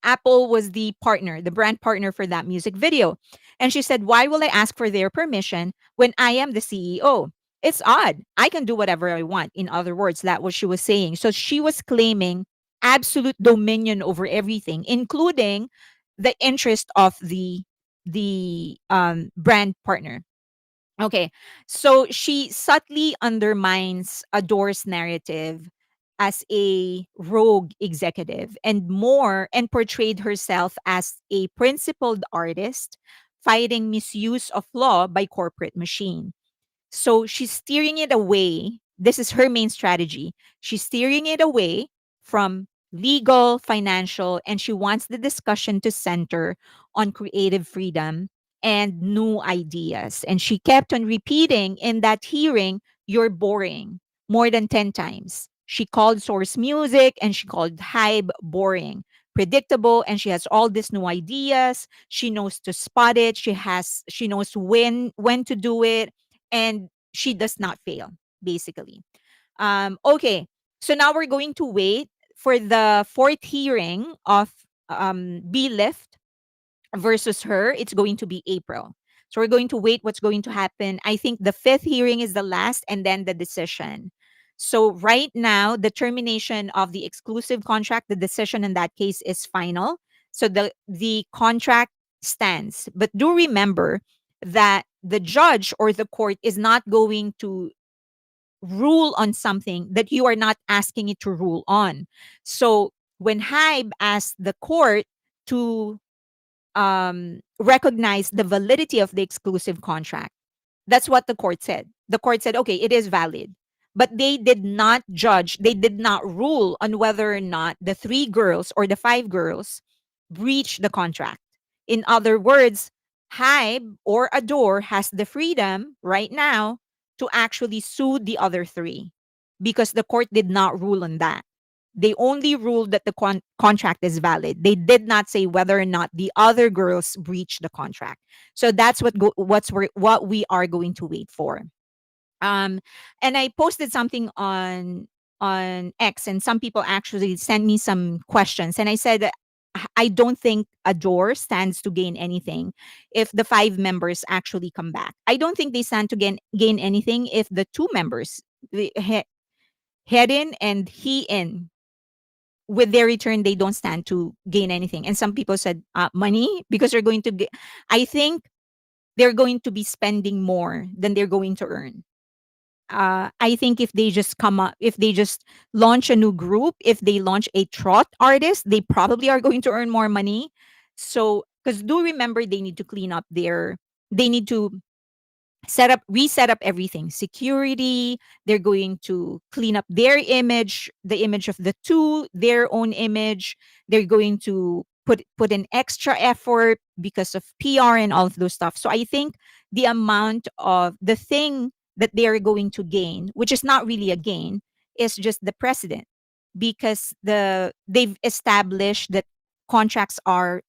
Apple was the partner, the brand partner for that music video. And she said, "Why will I ask for their permission when I am the CEO? It's odd. I can do whatever I want." In other words, that what she was saying. So she was claiming absolute dominion over everything, including the interest of the brand partner. Okay. So she subtly undermines Adore's narrative as a rogue executive and portrayed herself as a principled artist fighting misuse of law by corporate machine. So she's steering it away. This is her main strategy. She's steering it away from legal, financial, and she wants the discussion to center on creative freedom and new ideas. And she kept on repeating in that hearing, "You're boring," more than 10 times. She called Source Music and she called HYBE boring, predictable, and she has all these new ideas. She knows to spot it. She knows when to do it, and she does not fail, basically. Okay, so now we're going to wait for the fourth hearing of Be Lift versus her. It's going to be April. So we're going to wait what's going to happen. I think the fifth hearing is the last and then the decision. So right now, the termination of the exclusive contract, the decision in that case is final. So the contract stands. But do remember that the judge or the court is not going to rule on something that you are not asking it to rule on. So when HYBE asked the court to recognize the validity of the exclusive contract, that's what the court said. The court said, okay, it is valid. But they did not judge, they did not rule on whether or not the three girls or the five girls breached the contract. In other words, HYBE or Adore has the freedom right now to actually sue the other three because the court did not rule on that. They only ruled that the contract is valid. They did not say whether or not the other girls breached the contract. So that's what we are going to wait for. Um, and I posted something on X, and some people actually sent me some questions, and I said that I don't think Adore stands to gain anything if the five members actually come back. I don't think they stand to gain anything if the two members, the Headin and Hein, with their return, they don't stand to gain anything. And some people said money because they're going to get. I think they're going to be spending more than they're going to earn. I think if they just come up, if they just launch a new group, if they launch a trot artist, they probably are going to earn more money. So, because do remember, they need to clean up they need to reset up everything. Security, they're going to clean up their image, the image of the two, their own image. They're going to put an extra effort because of PR and all of those stuff. So I think the amount of the thing that they're going to gain, which is not really a gain, is just the precedent because they've established that contracts are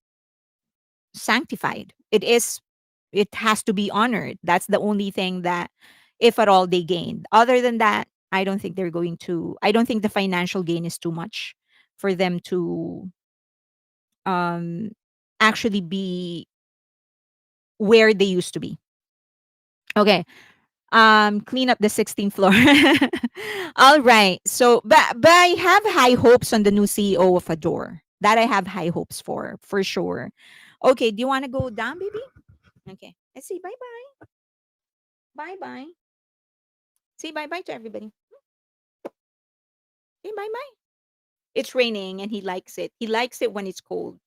sanctified. It has to be honored. That's the only thing that, if at all, they gained. Other than that, I don't think the financial gain is too much for them to um actually be where they used to be. Okay. Clean up the 16th floor. All right. So but I have high hopes on the new CEO of Adore. That I have high hopes for sure. Okay, do you want to go down, baby? Okay. Let's say bye bye. Bye bye. Say bye bye to everybody. Say bye bye. It's raining and he likes it. He likes it when it's cold.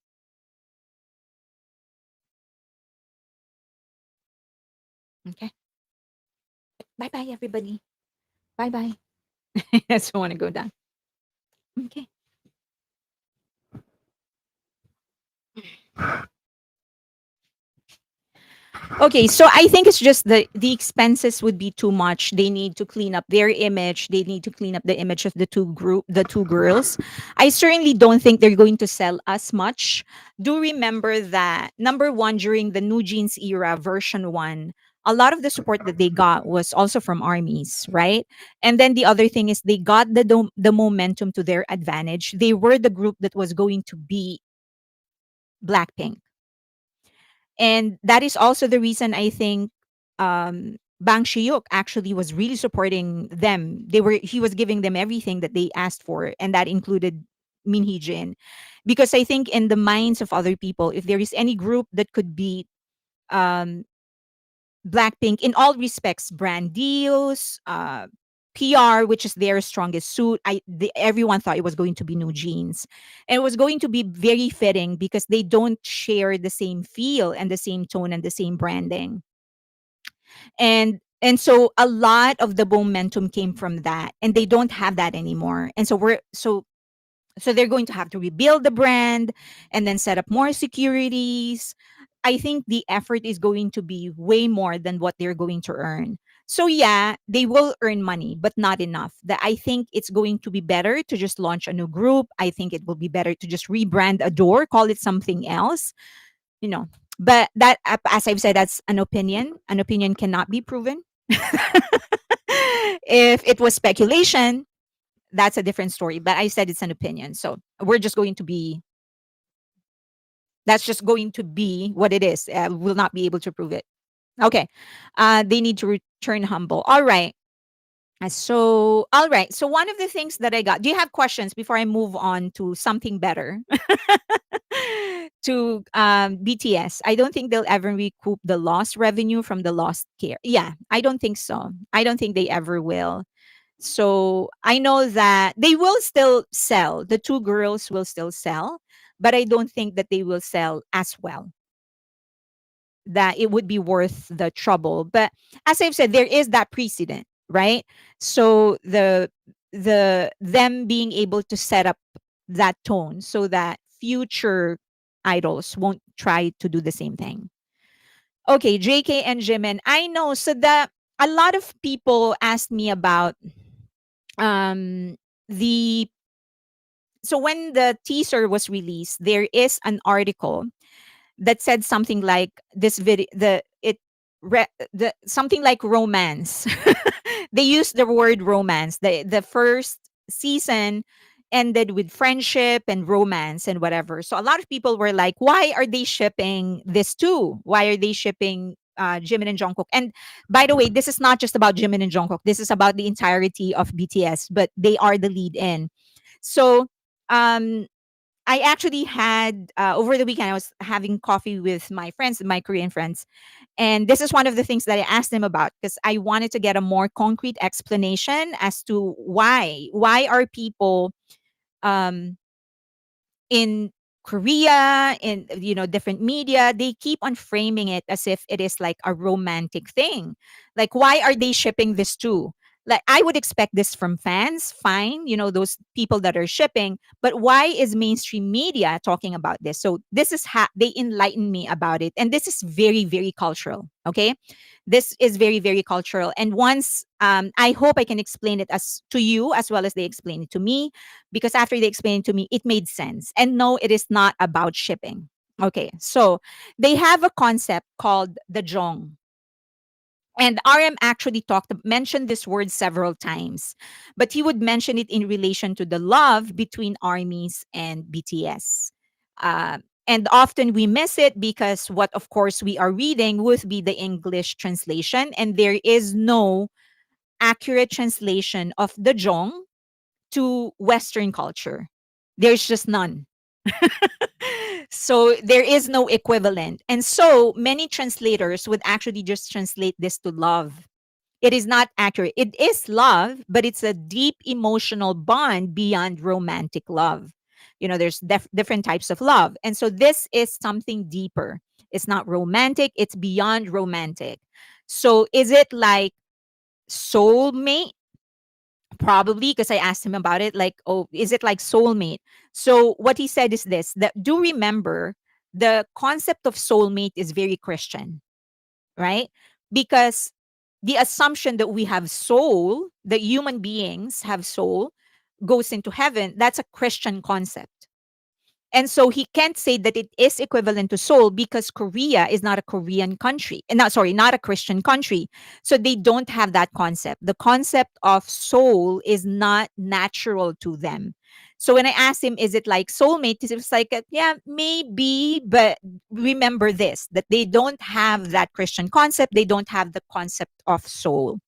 Okay. Bye bye, everybody. Bye bye. I just want to go down. Okay. Okay, so I think it's just the expenses would be too much. They need to clean up their image. They need to clean up the image of the two girls. I certainly don't think they're going to sell as much. Do remember that number one during the New Jeans era version 1, a lot of the support that they got was also from armies, right? And then the other thing is they got the momentum to their advantage. They were the group that was going to be Blackpink, and that is also the reason I think Bang Shiyuk actually was really supporting them. He was giving them everything that they asked for, and that included Min Hee-jin. Because I think in the minds of other people, if there is any group that could beat um, Blackpink in all respects, brand deals, PR, which is their strongest suit. Everyone thought it was going to be New Jeans, and it was going to be very fitting because they don't share the same feel and the same tone and the same branding, and so a lot of the momentum came from that, and they don't have that anymore, and so they're going to have to rebuild the brand and then set up more securities. I think the effort is going to be way more than what they're going to earn. So yeah, they will earn money, but not enough. That I think it's going to be better to just launch a new group. I think it will be better to just rebrand Adore, call it something else, you know. But that, as I've said, that's an opinion. An opinion cannot be proven. If it was speculation, that's a different story. But I said it's an opinion. So we're just going to be, that's just going to be what it is. We'll not be able to prove it. Okay. They need to return humble. All right. All right. So, one of the things that I got, do you have questions before I move on to something better? To BTS, I don't think they'll ever recoup the lost revenue from the lost care. Yeah, I don't think so. I don't think they ever will. So I know that they will still sell. The two girls will still sell, but I don't think that they will sell as well. That it would be worth the trouble. But as I've said, there is that precedent, right? So the them being able to set up that tone so that future idols won't try to do the same thing. Okay, JK and Jimin. I know. So the a lot of people asked me about um the so when the teaser was released, there is an article that said something like this video the something like romance. They used the word romance. The first season ended with friendship and romance and whatever. So a lot of people were like, why are they shipping this too? Why are they shipping Jimin and Jungkook? And by the way, this is not just about Jimin and Jungkook. This is about the entirety of BTS, but they are the lead in. So um I actually had over the weekend, I was having coffee with my friends, my Korean friends. And this is one of the things that I asked them about because I wanted to get a more concrete explanation as to why. Why are people um, in Korea, in different media, they keep on framing it as if it is like a romantic thing. Like, why are they shipping this too? Like, I would expect this from fans, fine, those people that are shipping, but why is mainstream media talking about this? So this is how they enlighten me about it, and this is very, very cultural. Okay, this is very, very cultural, and once I hope I can explain it as to you as well as they explain it to me, because after they explained it to me, it made sense. And no, it is not about shipping. Okay, so they have a concept called the jong. And RM actually mentioned this word several times, but he would mention it in relation to the love between armies and BTS. And often we miss it because what, of course, we are reading would be the English translation, and there is no accurate translation of the jong to Western culture. There's just none. So there is no equivalent. And so many translators would actually just translate this to love. It is not accurate. It is love, but it's a deep emotional bond beyond romantic love. There's different types of love. And so this is something deeper. It's not romantic, it's beyond romantic. So is it like soulmate? Probably, because I asked him about it. Like, oh, is it like soulmate? So what he said is this: that do remember the concept of soulmate is very Christian, right? Because the assumption that we have soul, that human beings have soul, goes into heaven, that's a Christian concept. And so he can't say that it is equivalent to Seoul because Korea is not a Korean country. Not sorry, not a Christian country. So they don't have that concept. The concept of soul is not natural to them. So when I asked him, is it like soulmate? He was like, yeah, maybe, but remember this, that they don't have that Christian concept. They don't have the concept of soul.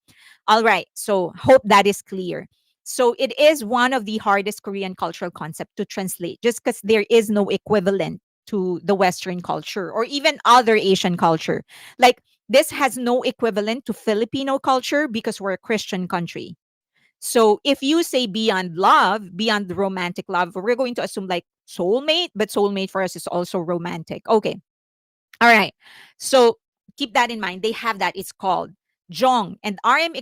All right. So hope that is clear. So it is one of the hardest Korean cultural concept to translate just because there is no equivalent to the Western culture or even other Asian culture. Like this has no equivalent to Filipino culture because we're a Christian country. So if you say beyond love, beyond romantic love, we're going to assume like soulmate, but soulmate for us is also romantic. Okay. All right. So keep that in mind. They have that. It's called Jong. And RM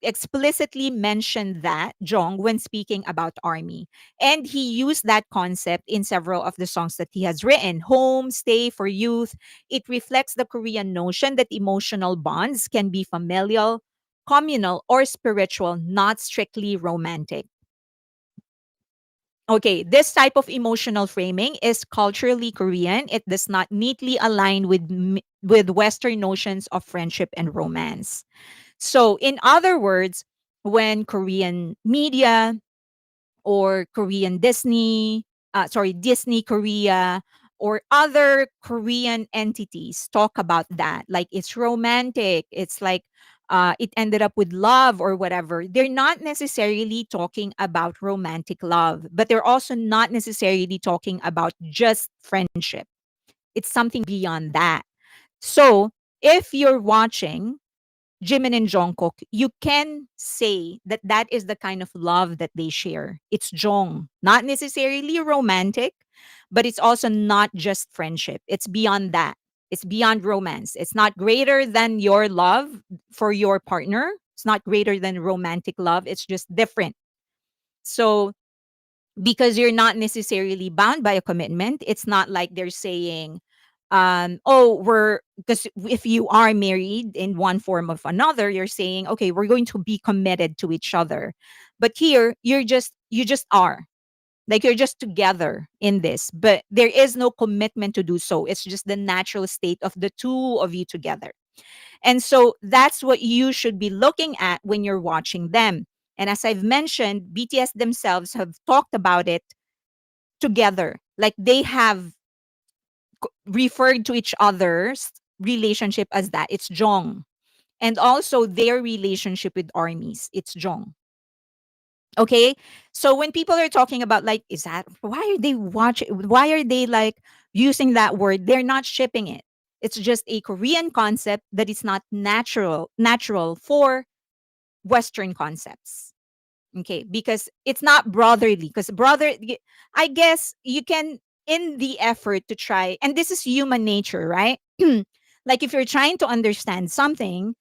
explicitly mentioned that Jong when speaking about army. And he used that concept in several of the songs that he has written. Home, Stay for Youth. It reflects the Korean notion that emotional bonds can be familial, communal, or spiritual, not strictly romantic. Okay, this type of emotional framing is culturally Korean. It does not neatly align with Western notions of friendship and romance. So, in other words, when Korean media or Korean Disney Korea, or other Korean entities talk about that. Like it's romantic, it's like it ended up with love or whatever. They're not necessarily talking about romantic love, but they're also not necessarily talking about just friendship. It's something beyond that. So if you're watching Jimin and Jungkook, you can say that that is the kind of love that they share. It's Jong, not necessarily romantic, but it's also not just friendship. It's beyond that. It's beyond romance. It's not greater than your love for your partner. It's not greater than romantic love. It's just different. So because you're not necessarily bound by a commitment. It's not like they're saying, oh, we're because if you are married in one form of another, you're saying, okay, we're going to be committed to each other. But here, you just are. Like you're just together in this, but there is no commitment to do so. It's just the natural state of the two of you together. And so that's what you should be looking at when you're watching them. And as I've mentioned, BTS themselves have talked about it together. Like they have referred to each other's relationship as that. It's Jong. And also their relationship with armies. It's Jong. Okay. So when people are talking about like, is that why are they like using that word? They're not shipping it. It's just a Korean concept that is not natural for Western concepts. Okay, because it's not brotherly. Because I guess you can, in the effort to try, and this is human nature, right? Like if you're trying to understand something,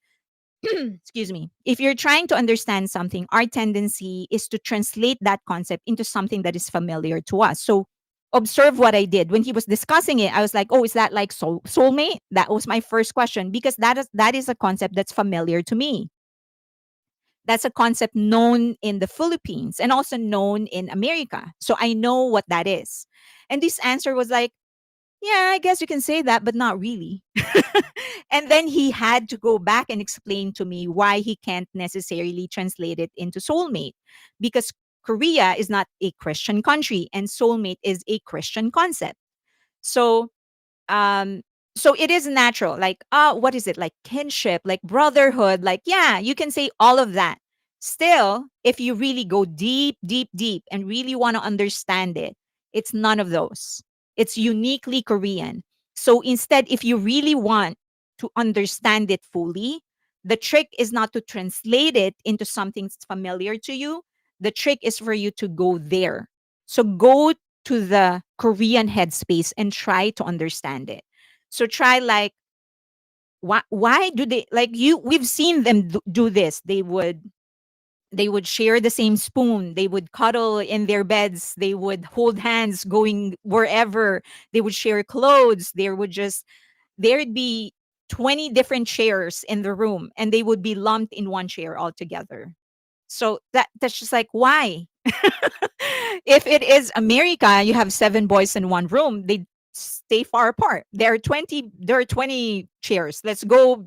excuse me, if you're trying to understand something, our tendency is to translate that concept into something that is familiar to us. So observe what I did when he was discussing it. I was like, oh, is that like soulmate? That was my first question because that is a concept that's familiar to me. That's a concept known in the Philippines and also known in America. So I know what that is. And this answer was like, yeah, I guess you can say that, but not really. And then he had to go back and explain to me why he can't necessarily translate it into soulmate because Korea is not a Christian country and soulmate is a Christian concept. So um so it is natural, like what is it, like kinship, like brotherhood, like yeah, you can say all of that. Still, if you really go deep and really want to understand it, It's none of those. It's uniquely Korean. So instead, if you really want to understand it fully, the trick is not to translate it into something that's familiar to you. The trick is for you to go there. So go to the Korean headspace and try to understand it. So try like, why do they like you? We've seen them do this. They would share the same spoon. They would cuddle in their beds. They would hold hands going wherever. They would share clothes. There'd be 20 different chairs in the room and they would be lumped in one chair altogether. So that's just like, why? If it is America, you have seven boys in one room, they stay far apart. There are 20 chairs. Let's go.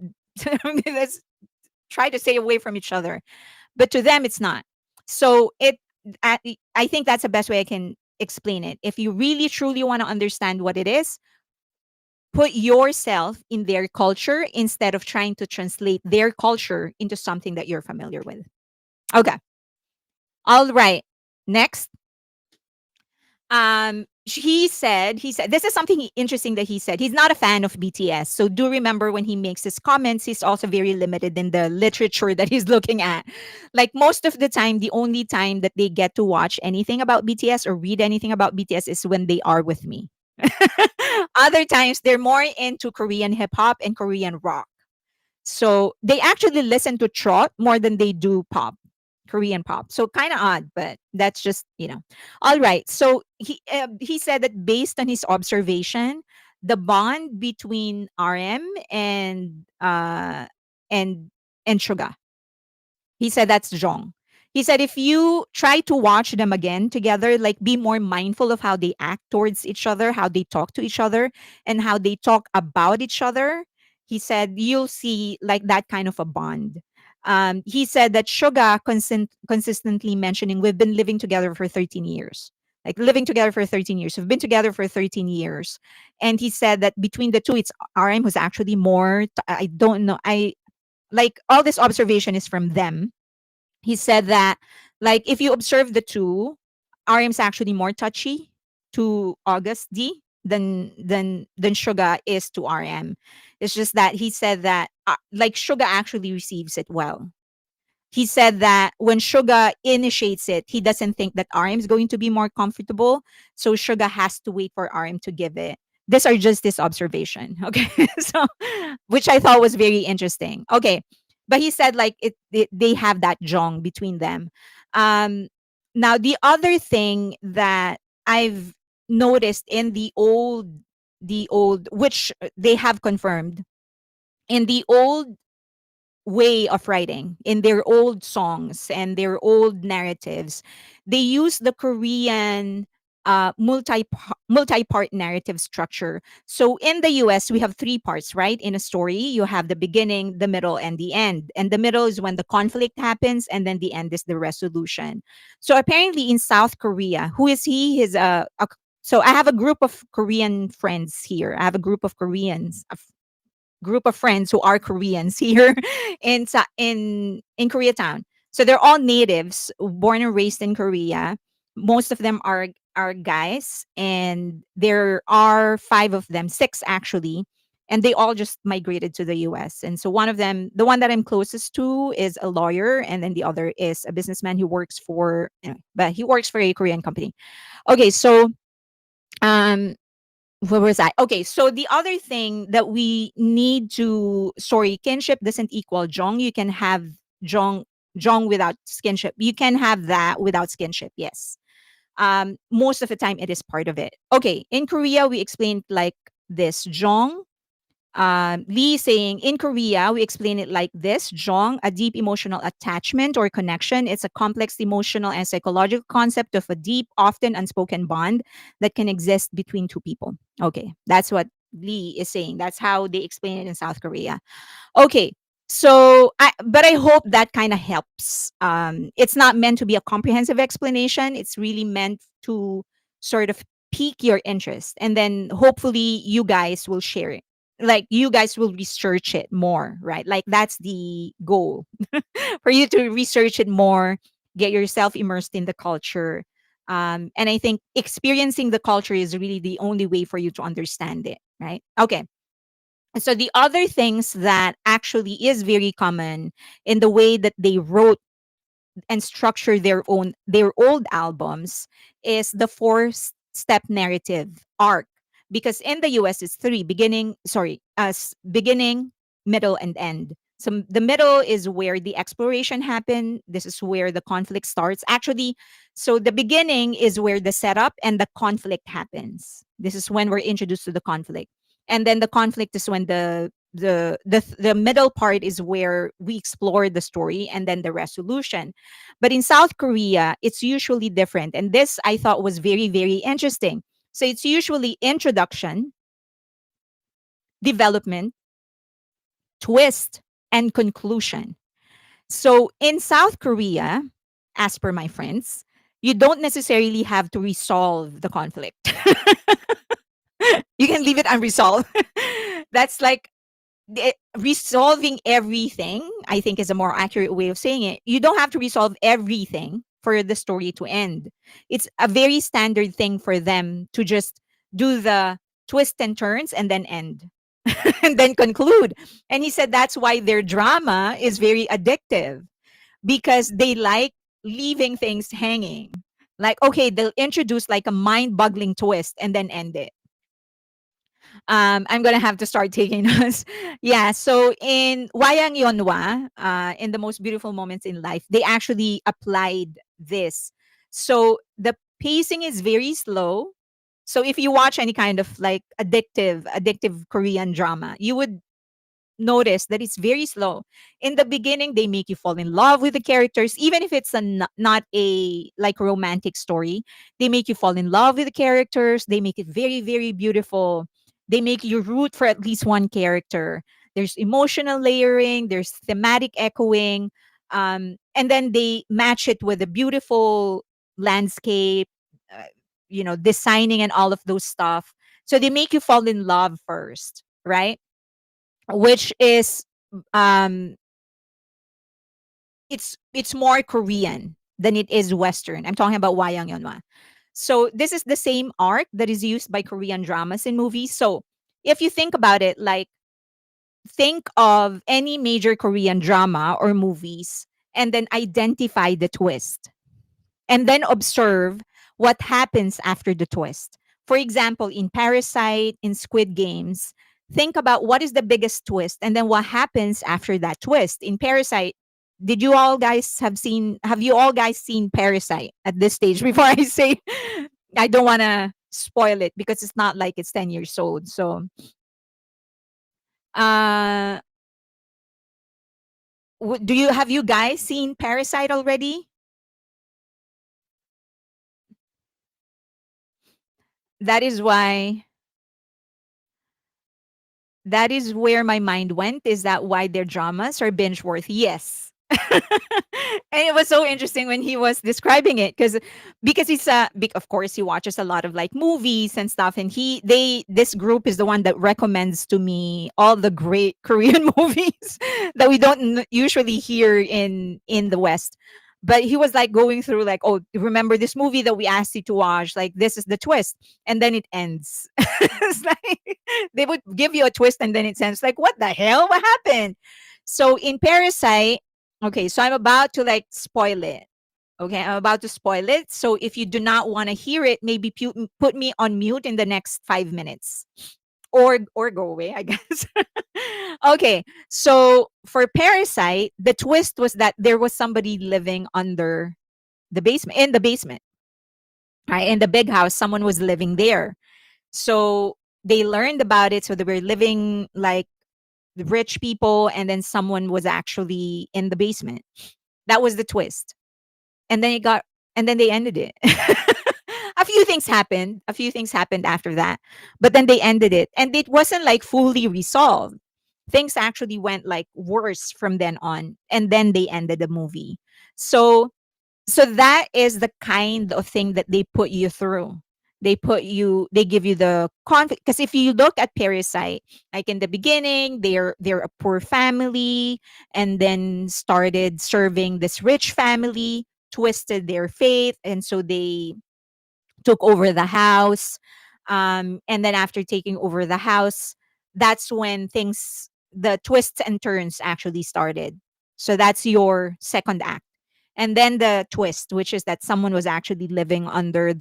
Let's try to stay away from each other. But to them it's not. So I think that's the best way I can explain it. If you really truly want to understand what it is, put yourself in their culture instead of trying to translate their culture into something that you're familiar with. Okay. All right. Next. He said this is something interesting that he said. He's not a fan of BTS. So do remember, when he makes his comments, he's also very limited in the literature that he's looking at. Like most of the time, the only time that they get to watch anything about BTS or read anything about BTS is when they are with me. Other times they're more into Korean hip hop and Korean rock. So they actually listen to trot more than they do pop, Korean pop. So kind of odd, but that's just. All right. So he said that based on his observation, the bond between RM and and Suga, he said that's Jong. He said if you try to watch them again together, like be more mindful of how they act towards each other, how they talk to each other, and how they talk about each other. He said you'll see like that kind of a bond. He said that Suga consistently mentioning we've been living together for 13 years. Like living together for 13 years. We've been together for 13 years. And he said that between the two, it's RM who's actually more. I don't know. I like all this observation is from them. He said that like if you observe the two, RM's actually more touchy to August D than Suga is to RM. It's just that he said that like Suga actually receives it well. He said that when Suga initiates it, he doesn't think that RM is going to be more comfortable. So Suga has to wait for RM to give it. These are just this observation. Okay. So, which I thought was very interesting. Okay. But he said like they have that jong between them. Um, Now, the other thing that I've noticed in the old, which they have confirmed, in the old way of writing, in their old songs and their old narratives, they use the Korean multi-part narrative structure. So in the US, we have three parts, right? In a story, you have the beginning, the middle, and the end. And the middle is when the conflict happens, and then the end is the resolution. So apparently in South Korea, who is he? He's so I have a group of Korean friends here. I have a group of group of friends who are Koreans here in Koreatown. So they're all natives, born and raised in Korea. Most of them are guys, and there are five of them, six actually, and they all just migrated to the U.S. And so one of them, the one that I'm closest to, is a lawyer, and then the other is a businessman who works for, but he works for a Korean company. Okay, so um where was I? Okay, so the other thing that we need to, sorry, kinship doesn't equal jong. You can have jong without skinship. You can have that without skinship. Yes. Most of the time, it is part of it. Okay, in Korea, we explained like this jong. Lee saying in Korea, we explain it like this: Jong, a deep emotional attachment or connection. It's a complex emotional and psychological concept of a deep, often unspoken bond that can exist between two people. Okay, that's what Lee is saying. That's how they explain it in South Korea. Okay. So, but I hope that kind of helps. It's not meant to be a comprehensive explanation. It's really meant to sort of pique your interest. And then hopefully you guys will share it. Like you guys will research it more, right? Like that's the goal for you to research it more, get yourself immersed in the culture. And I think experiencing the culture is really the only way for you to understand it, right? Okay. So the other things that actually is very common in the way that they wrote and structure their old albums is the step narrative arc, because in the US it's three: beginning, middle, and end. So the middle is where the exploration happen. This is where the conflict starts actually. So the beginning is where the setup and the conflict happens. This is when we're introduced to the conflict, and then the conflict is when the middle part is where we explore the story, and then the resolution. But in South Korea, it's usually different. And this I thought was very, very interesting. So it's usually introduction, development, twist, and conclusion. So in South Korea, as per my friends, you don't necessarily have to resolve the conflict. You can leave it unresolved. That's like resolving everything, I think, is a more accurate way of saying it. You don't have to resolve everything for the story to end. It's a very standard thing for them to just do the twists and turns and then end and then conclude. And he said that's why their drama is very addictive, because they like leaving things hanging. Like, okay, they'll introduce like a mind boggling twist and then end it. I'm gonna have to start taking notes. Yeah. So in Wayang Yonwa, in the most beautiful moments in life, they actually applied this. So the pacing is very slow. So if you watch any kind of like addictive Korean drama, you would notice that it's very slow. In the beginning, they make you fall in love with the characters, even if it's not a like romantic story. They make you fall in love with the characters. They make it very, very beautiful. They make you root for at least one character. There's emotional layering. There's thematic echoing, and then they match it with a beautiful landscape, uh, designing and all of those stuff. So they make you fall in love first, right? Which is um it's more Korean than it is Western. I'm talking about Wayang Yonwa. So this is the same arc that is used by Korean dramas and movies. So if you think about it, like think of any major Korean drama or movies and then identify the twist and then observe what happens after the twist. For example, in Parasite, in Squid Games, think about what is the biggest twist and then what happens after that twist. In Parasite, have you all guys seen Parasite at this stage before I say I don't want to spoil it because it's not like it's 10 years old. So, uh do you have you guys seen Parasite already? That is why That is where my mind went. Is that why their dramas are binge worthy? Yes. And it was so interesting when he was describing it because he's of course he watches a lot of like movies and stuff, and this group is the one that recommends to me all the great Korean movies that we don't usually hear in the West. But he was like going through like, oh, remember this movie that we asked you to watch? Like this is the twist, and then it ends. It's like they would give you a twist and then it ends. Like what the hell? What happened? So in Parasite, okay, so I'm about to like spoil it. Okay, I'm about to spoil it. So if you do not want to hear it, maybe put me on mute in the next 5 minutes, or go away, I guess. Okay, so for Parasite, the twist was that there was somebody living under the basement, in the basement, right? In the big house, someone was living there. So they learned about it. So they were living like the rich people, and then someone was actually in the basement. That was the twist. And then they ended it. A few things happened after that, but then they ended it, and it wasn't like fully resolved. Things actually went like worse from then on, and then they ended the movie. So so that is the kind of thing that they put you through. They give you the conflict, because if you look at Parasite, like in the beginning, they're a poor family, and then started serving this rich family, twisted their faith, and so took over the house. And then after taking over the house, that's when the twists and turns actually started. So that's your second act. And then the twist, which is that someone was actually living under in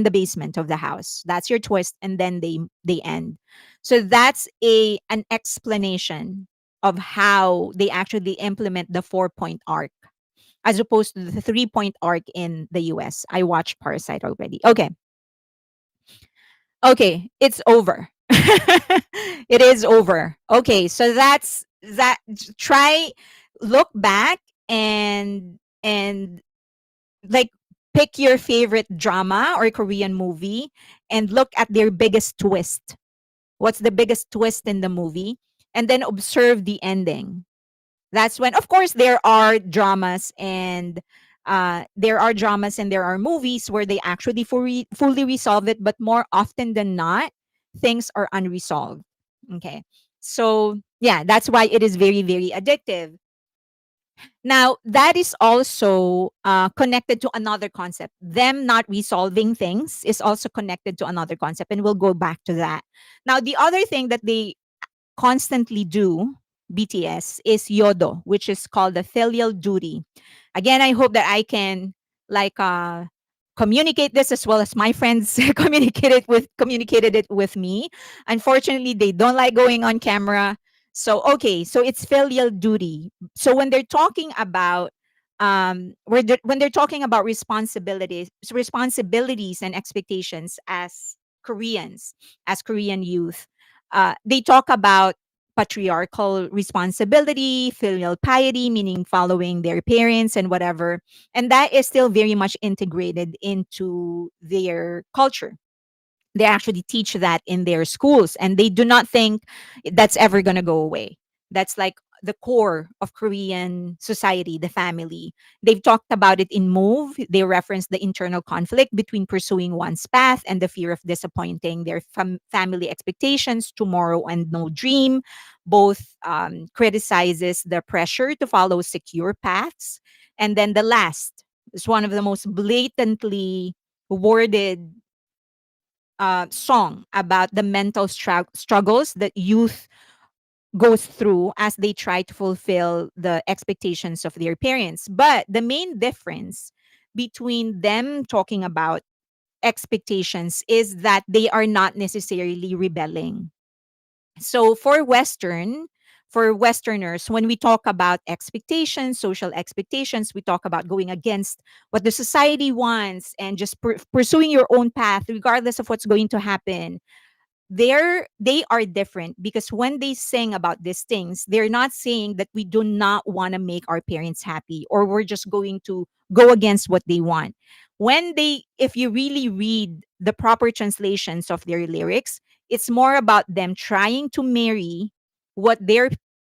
the basement of the house. That's your twist. And then they end. So that's an explanation of how they actually implement the 4 point arc as opposed to the 3 point arc in the US. I watched Parasite already. Okay. Okay. It's over. It is over. Okay. So that's that. Try, look back and like pick your favorite drama or Korean movie and look at their biggest twist. What's the biggest twist in the movie? And then observe the ending. That's when, of course, there are dramas and there are movies where they actually fully resolve it, but more often than not, things are unresolved. Okay. So yeah, that's why it is very, very addictive. Now, that is also connected to another concept. Them not resolving things is also connected to another concept, and we'll go back to that. Now, the other thing that they constantly do, BTS, is YODO, which is called the filial duty. Again, I hope that I can like communicate this as well as my friends communicated it with me. Unfortunately, they don't like going on camera. So okay, so it's filial duty. So when they're talking about when they're talking about responsibilities and expectations as Koreans, as Korean youth, they talk about patriarchal responsibility, filial piety, meaning following their parents and whatever. And that is still very much integrated into their culture. They actually teach that in their schools, and they do not think that's ever going to go away. That's like the core of Korean society, the family. They've talked about it in Move. They reference the internal conflict between pursuing one's path and the fear of disappointing their family expectations, tomorrow and no dream. Both criticizes the pressure to follow secure paths. And then the last is one of the most blatantly worded song about the mental struggles that youth goes through as they try to fulfill the expectations of their parents. But the main difference between them talking about expectations is that they are not necessarily rebelling. So for Westerners, when we talk about expectations, social expectations, we talk about going against what the society wants and just pursuing your own path regardless of what's going to happen. They are different because when they sing about these things, they're not saying that we do not want to make our parents happy or we're just going to go against what they want. If you really read the proper translations of their lyrics, it's more about them trying to marry what their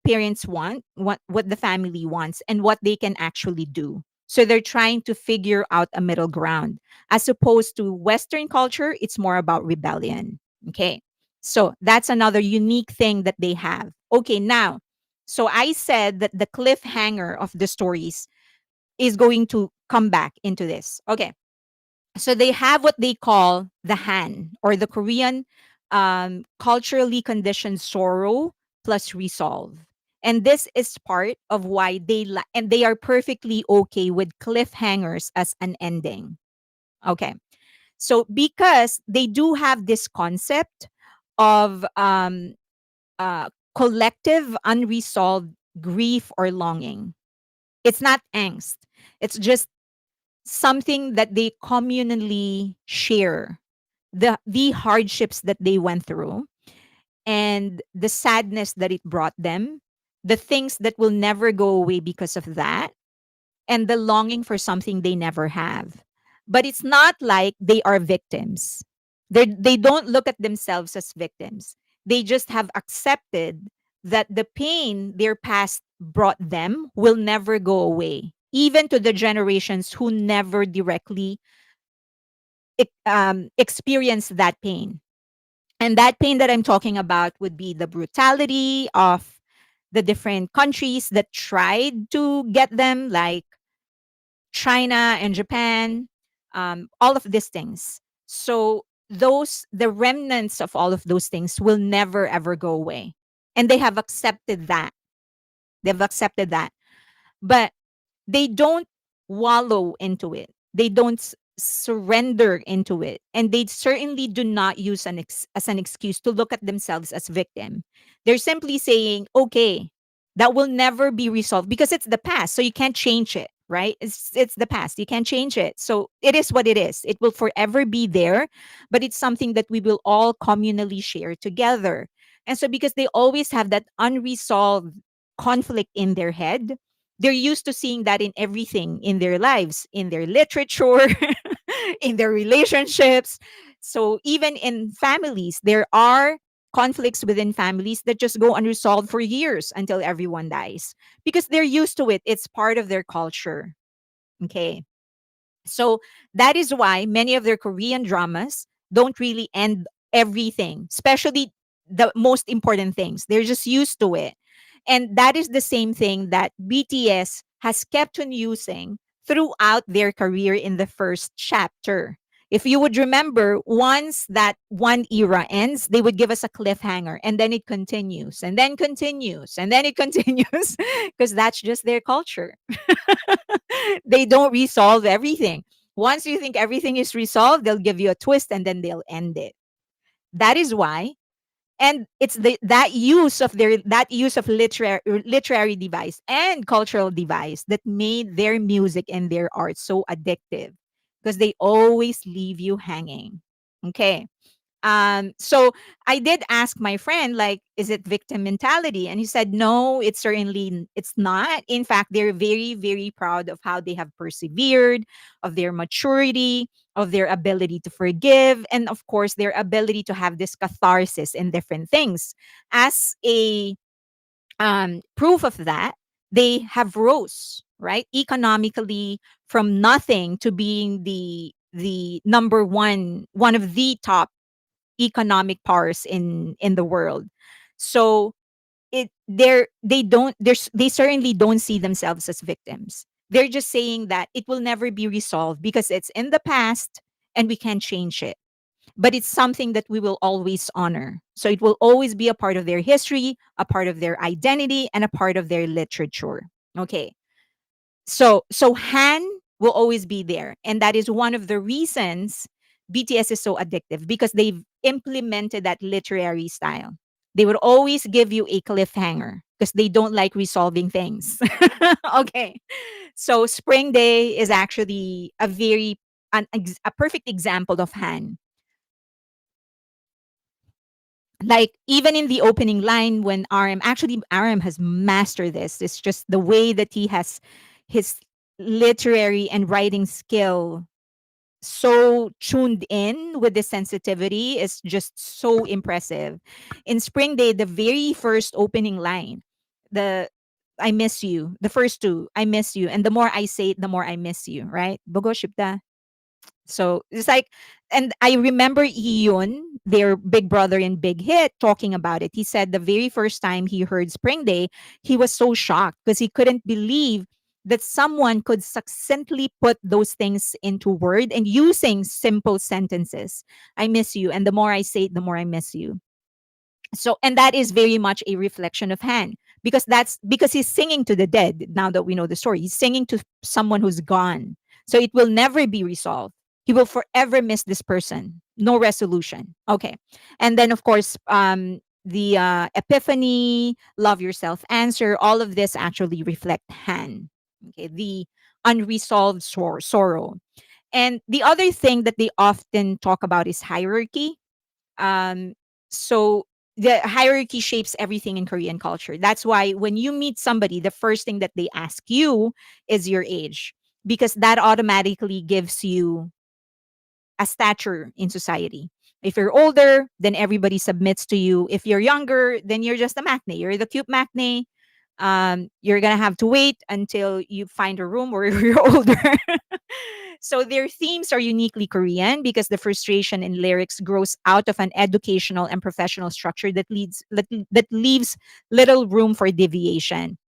parents want, what the family wants, and what they can actually do. So they're trying to figure out a middle ground. As opposed to Western culture, it's more about rebellion. Okay. So that's another unique thing that they have. Okay, now, so I said that the cliffhanger of the stories is going to come back into this. Okay. So they have what they call the Han, or the Korean culturally conditioned sorrow plus resolve. And this is part of why and they are perfectly okay with cliffhangers as an ending. Okay. So because they do have this concept of collective unresolved grief or longing. It's not angst. It's just something that they communally share. The hardships that they went through and the sadness that it brought them, the things that will never go away because of that, and the longing for something they never have. But it's not like they are victims. They don't look at themselves as victims. They just have accepted that the pain their past brought them will never go away, even to the generations who never directly experience that pain. And that pain that I'm talking about would be the brutality of the different countries that tried to get them, like China and Japan. all of these things. So the remnants of all of those things will never ever go away. And they have accepted that. They've accepted that. But they don't wallow into it. They don't surrender into it. And they certainly do not use as an excuse to look at themselves as victim. They're simply saying, okay, that will never be resolved because it's the past. So you can't change it, right? It's the past. You can't change it. So it is what it is. It will forever be there, but it's something that we will all communally share together. And so because they always have that unresolved conflict in their head, they're used to seeing that in everything in their lives, in their literature, in their relationships. So even in families, there are conflicts within families that just go unresolved for years until everyone dies because they're used to it. It's part of their culture. Okay. So that is why many of their Korean dramas don't really end everything, especially the most important things. They're just used to it. And that is the same thing that BTS has kept on using throughout their career in the first chapter. If you would remember, once that one era ends, they would give us a cliffhanger and then it continues and then continues and then it continues because that's just their culture. They don't resolve everything. Once you think everything is resolved, they'll give you a twist and then they'll end it. That is why, and it's that use of literary device and cultural device that made their music and their art so addictive because they always leave you hanging. Okay. So I did ask my friend, like, is it victim mentality? And he said, no, it's not. In fact, they're very, very proud of how they have persevered, of their maturity, of their ability to forgive, and of course, their ability to have this catharsis in different things. As a proof of that, they have rose, right? Economically from nothing to being the number one of the top economic powers in the world. So they certainly don't see themselves as victims. They're just saying that it will never be resolved because it's in the past and we can't change it. But it's something that we will always honor. So it will always be a part of their history, a part of their identity, and a part of their literature. Okay. So Han will always be there. And that is one of the reasons BTS is so addictive because they've implemented that literary style. They would always give you a cliffhanger because they don't like resolving things. Okay. So Spring Day is actually a perfect example of Han. Like even in the opening line when RM has mastered this. It's just the way that he has his literary and writing skill so tuned in with the sensitivity is just so impressive. In Spring Day, the very first opening line, the I miss you, the first two, I miss you, and the more I say it, the more I miss you, right? Bogo shipta. So it's like, and I remember Iyon, their big brother in Big Hit, talking about it. He said the very first time he heard Spring Day, he was so shocked because he couldn't believe that someone could succinctly put those things into word and using simple sentences. I miss you. And the more I say it, the more I miss you. So and that is very much a reflection of Han because that's because he's singing to the dead. Now that we know the story, he's singing to someone who's gone, so it will never be resolved. He will forever miss this person. No resolution. Okay. And then of course the epiphany, love yourself answer, all of this actually reflect Han. Okay, the unresolved sorrow. And the other thing that they often talk about is hierarchy. um, so the hierarchy shapes everything in Korean culture. That's why when you meet somebody, the first thing that they ask you is your age, because that automatically gives you a stature in society. If you're older, then everybody submits to you. If you're younger, then you're just a maknae. You're the cute maknae. You're gonna have to wait until you find a room where you're older. So their themes are uniquely Korean because the frustration in lyrics grows out of an educational and professional structure that leaves little room for deviation.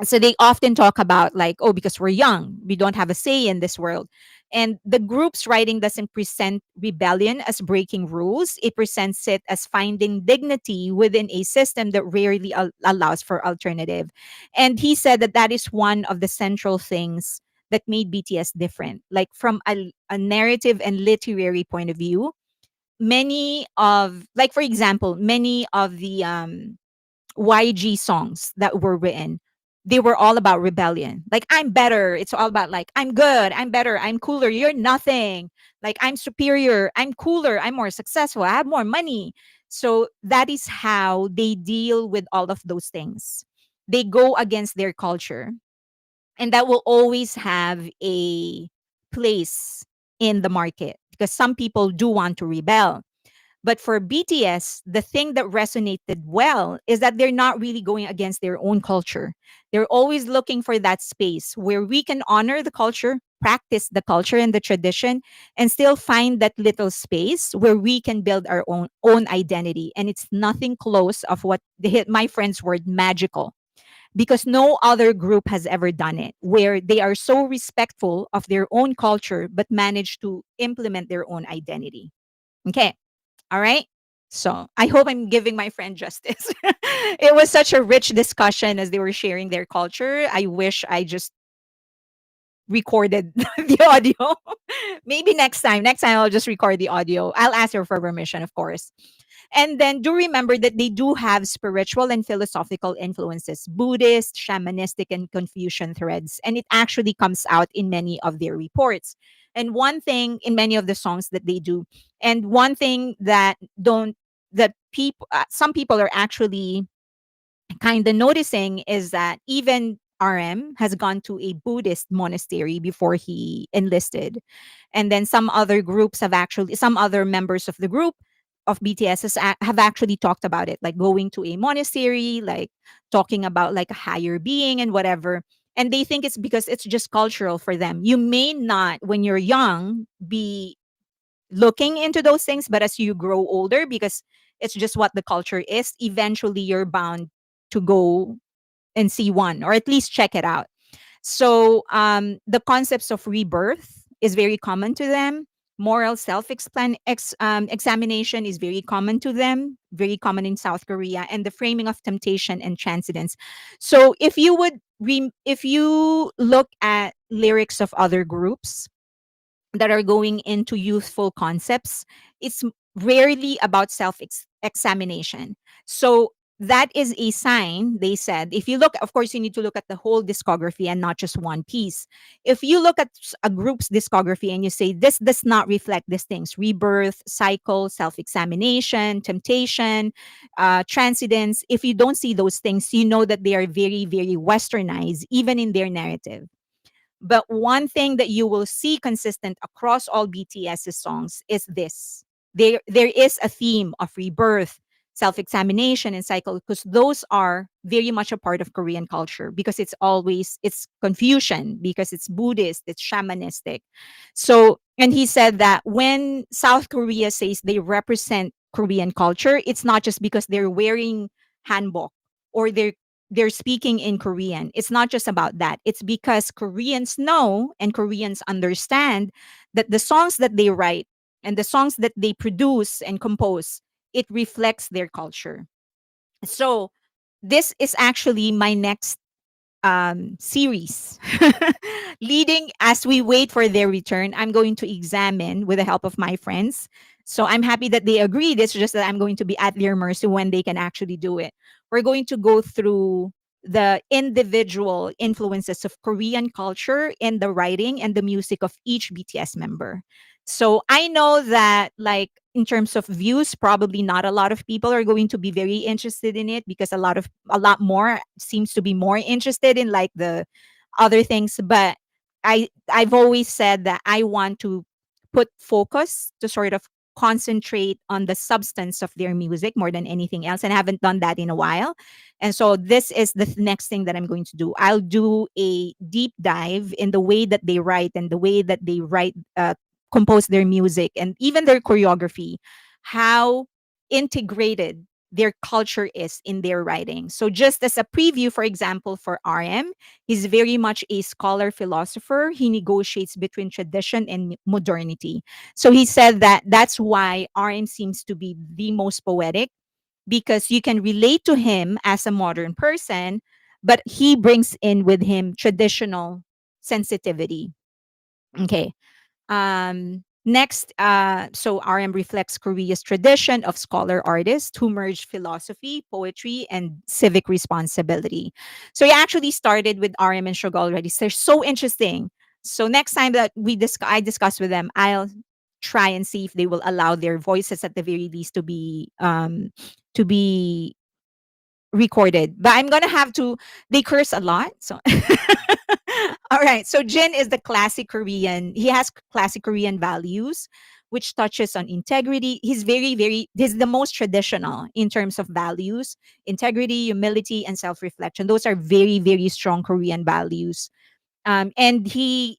So they often talk about like, oh, because we're young, we don't have a say in this world. And the group's writing doesn't present rebellion as breaking rules, it presents it as finding dignity within a system that rarely allows for alternative. And he said that that is one of the central things that made BTS different. Like from a narrative and literary point of view, many of, like for example, many of the YG songs that were written, they were all about rebellion. Like, I'm better. It's all about like, I'm good, I'm better, I'm cooler, you're nothing. Like, I'm superior, I'm cooler, I'm more successful, I have more money. So that is how they deal with all of those things. They go against their culture. And that will always have a place in the market because some people do want to rebel. But for BTS, the thing that resonated well is that they're not really going against their own culture. They're always looking for that space where we can honor the culture, practice the culture and the tradition, and still find that little space where we can build our own identity. And it's nothing close of what my friend's word magical, because no other group has ever done it, where they are so respectful of their own culture but manage to implement their own identity. Okay. All right. So I hope I'm giving my friend justice. It was such a rich discussion as they were sharing their culture. I wish I just recorded the audio. Maybe next time. Next time I'll just record the audio. I'll ask her for permission, of course. And then do remember that they do have spiritual and philosophical influences, Buddhist, shamanistic, and Confucian threads. And it actually comes out in many of their reports. And one thing in many of the songs that they do, and one thing that don't that people some people are actually kind of noticing is that even RM has gone to a Buddhist monastery before he enlisted. And then some other members of the group of BTS have actually talked about it, like going to a monastery, like talking about like a higher being and whatever. And they think it's because it's just cultural for them. You may not, when you're young, be looking into those things, but as you grow older, because it's just what the culture is, eventually you're bound to go and see one or at least check it out. So the concepts of rebirth is very common to them. Moral examination is very common to them, very common in South Korea, and the framing of temptation and transcendence. So if you look at lyrics of other groups that are going into youthful concepts, it's rarely about examination. So that is a sign, they said. If you look, of course, you need to look at the whole discography and not just one piece. If you look at a group's discography and you say, this does not reflect these things: rebirth, cycle, self examination, temptation, transcendence. If you don't see those things, you know that they are very, very westernized, even in their narrative. But one thing that you will see consistent across all BTS's songs is this. There is a theme of rebirth, self-examination, and cycle, because those are very much a part of Korean culture, because it's Confucian, because it's Buddhist, it's shamanistic. So, and he said that when South Korea says they represent Korean culture, it's not just because they're wearing hanbok or they're speaking in Korean. It's not just about that. It's because Koreans know and Koreans understand that the songs that they write and the songs that they produce and compose, it reflects their culture. So this is actually my next series. Leading as we wait for their return, I'm going to examine with the help of my friends. So I'm happy that they agreed. It's just that I'm going to be at their mercy when they can actually do it. We're going to go through the individual influences of Korean culture in the writing and the music of each BTS member. So I know that, like, in terms of views, probably not a lot of people are going to be very interested in it, because a lot more seems to be more interested in like the other things. But I've always said that I want to put focus to sort of concentrate on the substance of their music more than anything else, and I haven't done that in a while. And so this is the next thing that I'm going to do. I'll do a deep dive in the way that they write and the way that they write compose their music and even their choreography, how integrated their culture is in their writing. So just as a preview, for example, for RM, he's very much a scholar philosopher. He negotiates between tradition and modernity. So he said that that's why RM seems to be the most poetic, because you can relate to him as a modern person, but he brings in with him traditional sensitivity. Okay. Next, so RM reflects Korea's tradition of scholar artists who merge philosophy, poetry, and civic responsibility. So he actually started with RM and Sugar already. So they're so interesting. So next time that I discuss with them, I'll try and see if they will allow their voices at the very least to be recorded. But I'm gonna have to. They curse a lot, so all right. So Jin is the classic Korean. He has classic Korean values, which touches on integrity. He's he's the most traditional in terms of values: integrity, humility, and self-reflection. Those are very strong Korean values. And he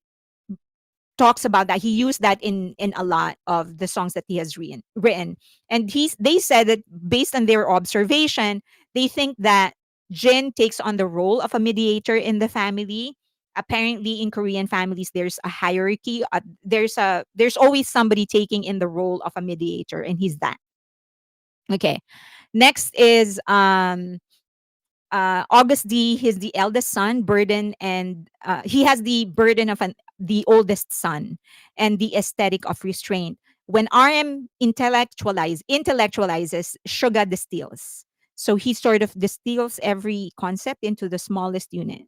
talks about that. He used that in a lot of the songs that he has written. And they said that based on their observation, they think that Jin takes on the role of a mediator in the family. Apparently in Korean families there's a hierarchy. There's always somebody taking in the role of a mediator, and he's that. Okay. Next is August D. He's the eldest son, burden, and he has the burden of the oldest son, and the aesthetic of restraint. When RM intellectualizes, Suga distills. So he sort of distills every concept into the smallest unit.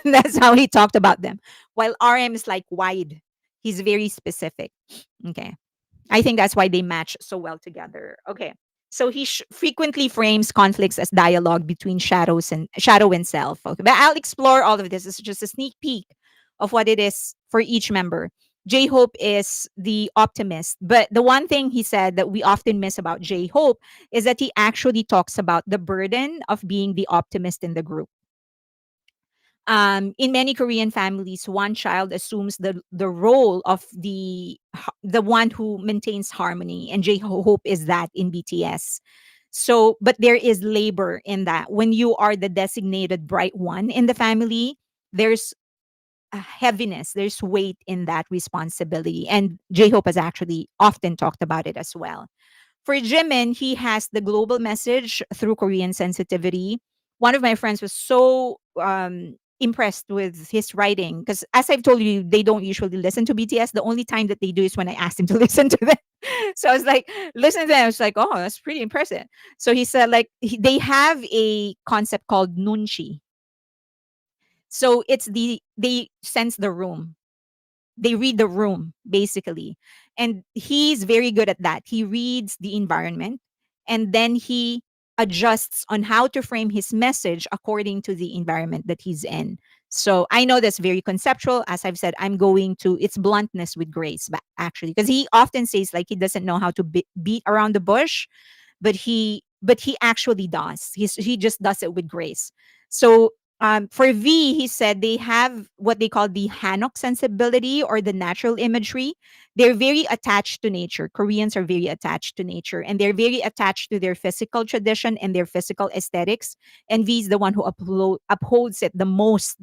That's how he talked about them. While RM is like wide, he's very specific. Okay. I think that's why they match so well together. Okay. So he frequently frames conflicts as dialogue between shadow and self. Okay. But I'll explore all of this. It's just a sneak peek of what it is for each member. J Hope is the optimist. But the one thing he said that we often miss about J Hope is that he actually talks about the burden of being the optimist in the group. In many Korean families, one child assumes the role of the one who maintains harmony, and J Hope is that in BTS. So, but there is labor in that. When you are the designated bright one in the family, there's a heaviness, there's weight in that responsibility, and J Hope has actually often talked about it as well. For Jimin, he has the global message through Korean sensitivity. One of my friends was so impressed with his writing because, as I've told you, they don't usually listen to BTS. The only time that they do is when I ask them to listen to them. So I was like, listen to them. I was like, oh, that's pretty impressive. So he said, like, they have a concept called nunchi. So they sense the room, they read the room basically, and he's very good at that. He reads the environment, and then he adjusts on how to frame his message according to the environment that he's in. So I know that's very conceptual. As I've said, I'm going to it's bluntness with grace, but actually, because he often says like he doesn't know how to beat around the bush, but he actually does. He just does it with grace. So for V, he said they have what they call the Hanok sensibility, or the natural imagery. They're very attached to nature. Koreans are very attached to nature, and they're very attached to their physical tradition and their physical aesthetics. And V is the one who upholds it the most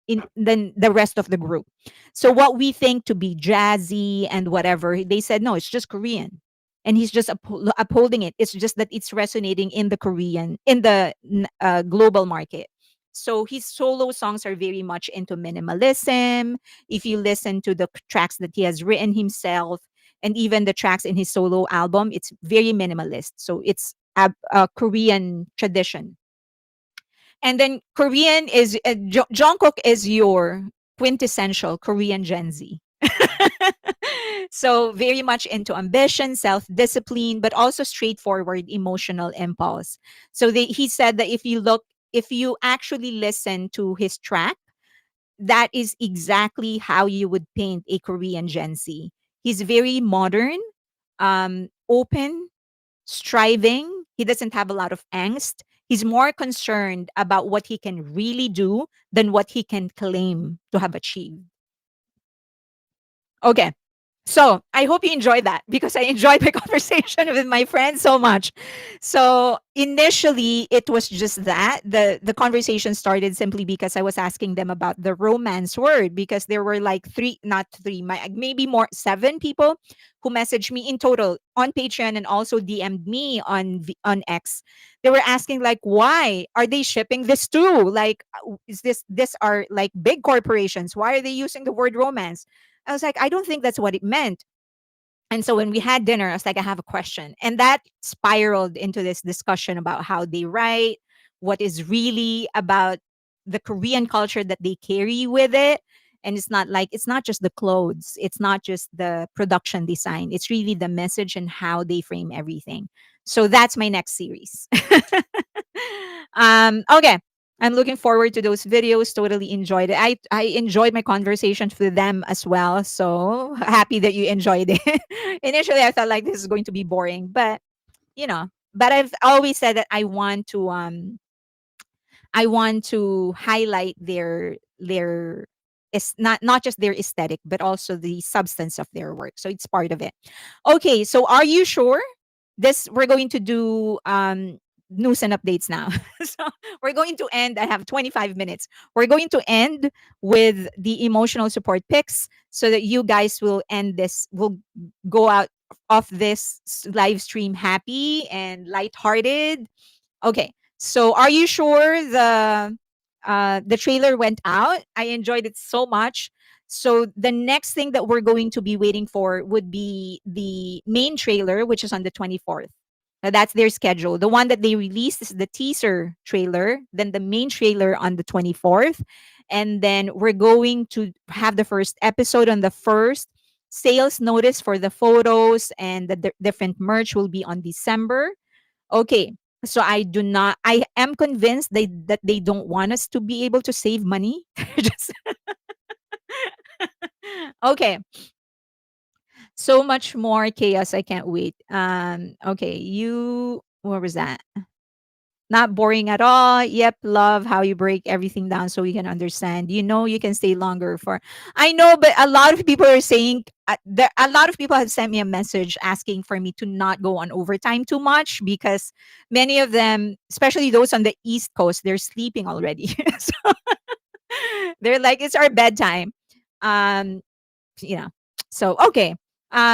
in than the rest of the group. So what we think to be jazzy and whatever, they said no, it's just Korean. And he's just upholding it. It's just that it's resonating in the Korean, in the global market. So his solo songs are very much into minimalism. If you listen to the tracks that he has written himself, and even the tracks in his solo album, it's very minimalist. So it's a Korean tradition. And then Korean is Jungkook is your quintessential Korean Gen Z. So very much into ambition, self-discipline, but also straightforward emotional impulse. So he said that if you actually listen to his track, that is exactly how you would paint a Korean Gen Z. He's very modern, open, striving. He doesn't have a lot of angst. He's more concerned about what he can really do than what he can claim to have achieved. Okay. So I hope you enjoyed that because I enjoyed my conversation with my friends so much. So initially, it was just that the conversation started simply because I was asking them about the romance word because there were like three, not three, maybe more, seven people who messaged me in total on Patreon and also DM'd me on X. They were asking like, why are they shipping this too? Like, is this are like big corporations? Why are they using the word romance? I was like, I don't think that's what it meant. And so when we had dinner, I was like, I have a question. And that spiraled into this discussion about how they write, what is really about the Korean culture that they carry with it. And it's not just the clothes, it's not just the production design, it's really the message and how they frame everything. So that's my next series. Okay. I'm looking forward to those videos. Totally enjoyed it. I enjoyed my conversations with them as well. So happy that you enjoyed it. Initially, I felt like this is going to be boring, but but I've always said that I want to highlight their is not just their aesthetic, but also the substance of their work. So it's part of it. Okay, so are you sure? This we're going to do news and updates now. So we're going to end. I have 25 minutes. We're going to end with the emotional support picks so that you guys will end this. Will go out of this live stream happy and lighthearted. Okay. So are you sure the trailer went out? I enjoyed it so much. So the next thing that we're going to be waiting for would be the main trailer, which is on the 24th. Now that's their schedule. The one that they released is the teaser trailer, then the main trailer on the 24th, and then we're going to have the first episode on the 1st. Sales notice for the photos and the different merch will be on December. Okay. So I am convinced that they don't want us to be able to save money. Just okay. So much more chaos. I can't wait. Okay, what was that? Not boring at all. Yep, love how you break everything down so we can understand. You can stay longer for. I know, but a lot of people are saying a lot of people have sent me a message asking for me to not go on overtime too much because many of them, especially those on the East Coast, they're sleeping already. So they're like, it's our bedtime. Um, you know. So okay.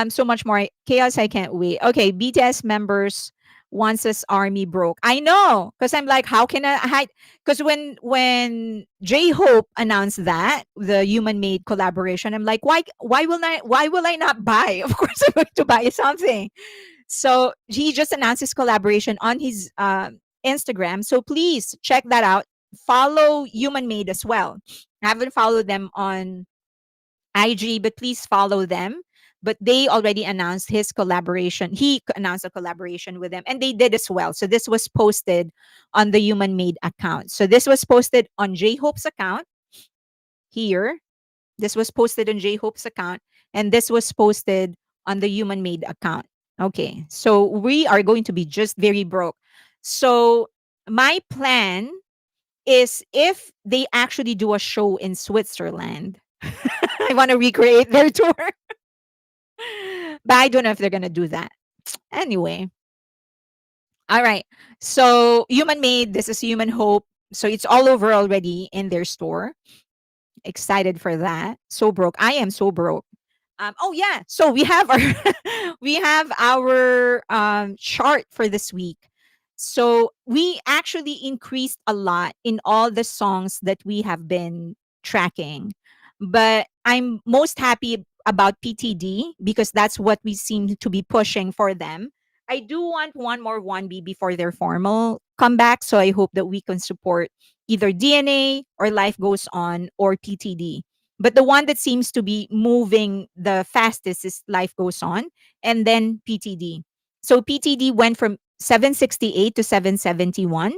So much more chaos. I can't wait. Okay, BTS members once this army broke. I know, because I'm like, how can I hide? Because when J Hope announced that the human made collaboration, I'm like, why will I not buy? Of course, I'm going to buy something. So he just announced his collaboration on his Instagram. So please check that out. Follow Human Made as well. I haven't followed them on IG, but please follow them. But they already announced his collaboration. He announced a collaboration with them, and they did as well. So this was posted on the Human Made account. So this was posted on J Hope's account here. This was posted on J Hope's account, and this was posted on the Human Made account. Okay, so we are going to be just very broke. So my plan is if they actually do a show in Switzerland, I want to recreate their tour. But I don't know if they're gonna do that. Anyway, all right. So Human Made, this is Human Hope. So it's all over already in their store. Excited for that. So broke. I am so broke. Oh yeah. So we have our we have our chart for this week. So we actually increased a lot in all the songs that we have been tracking. But I'm most happy about PTD because that's what we seem to be pushing for them. I do want one more 1B before their formal comeback. So I hope that we can support either DNA or Life Goes On or PTD. But the one that seems to be moving the fastest is Life Goes On and then PTD. So PTD went from 768 to 771.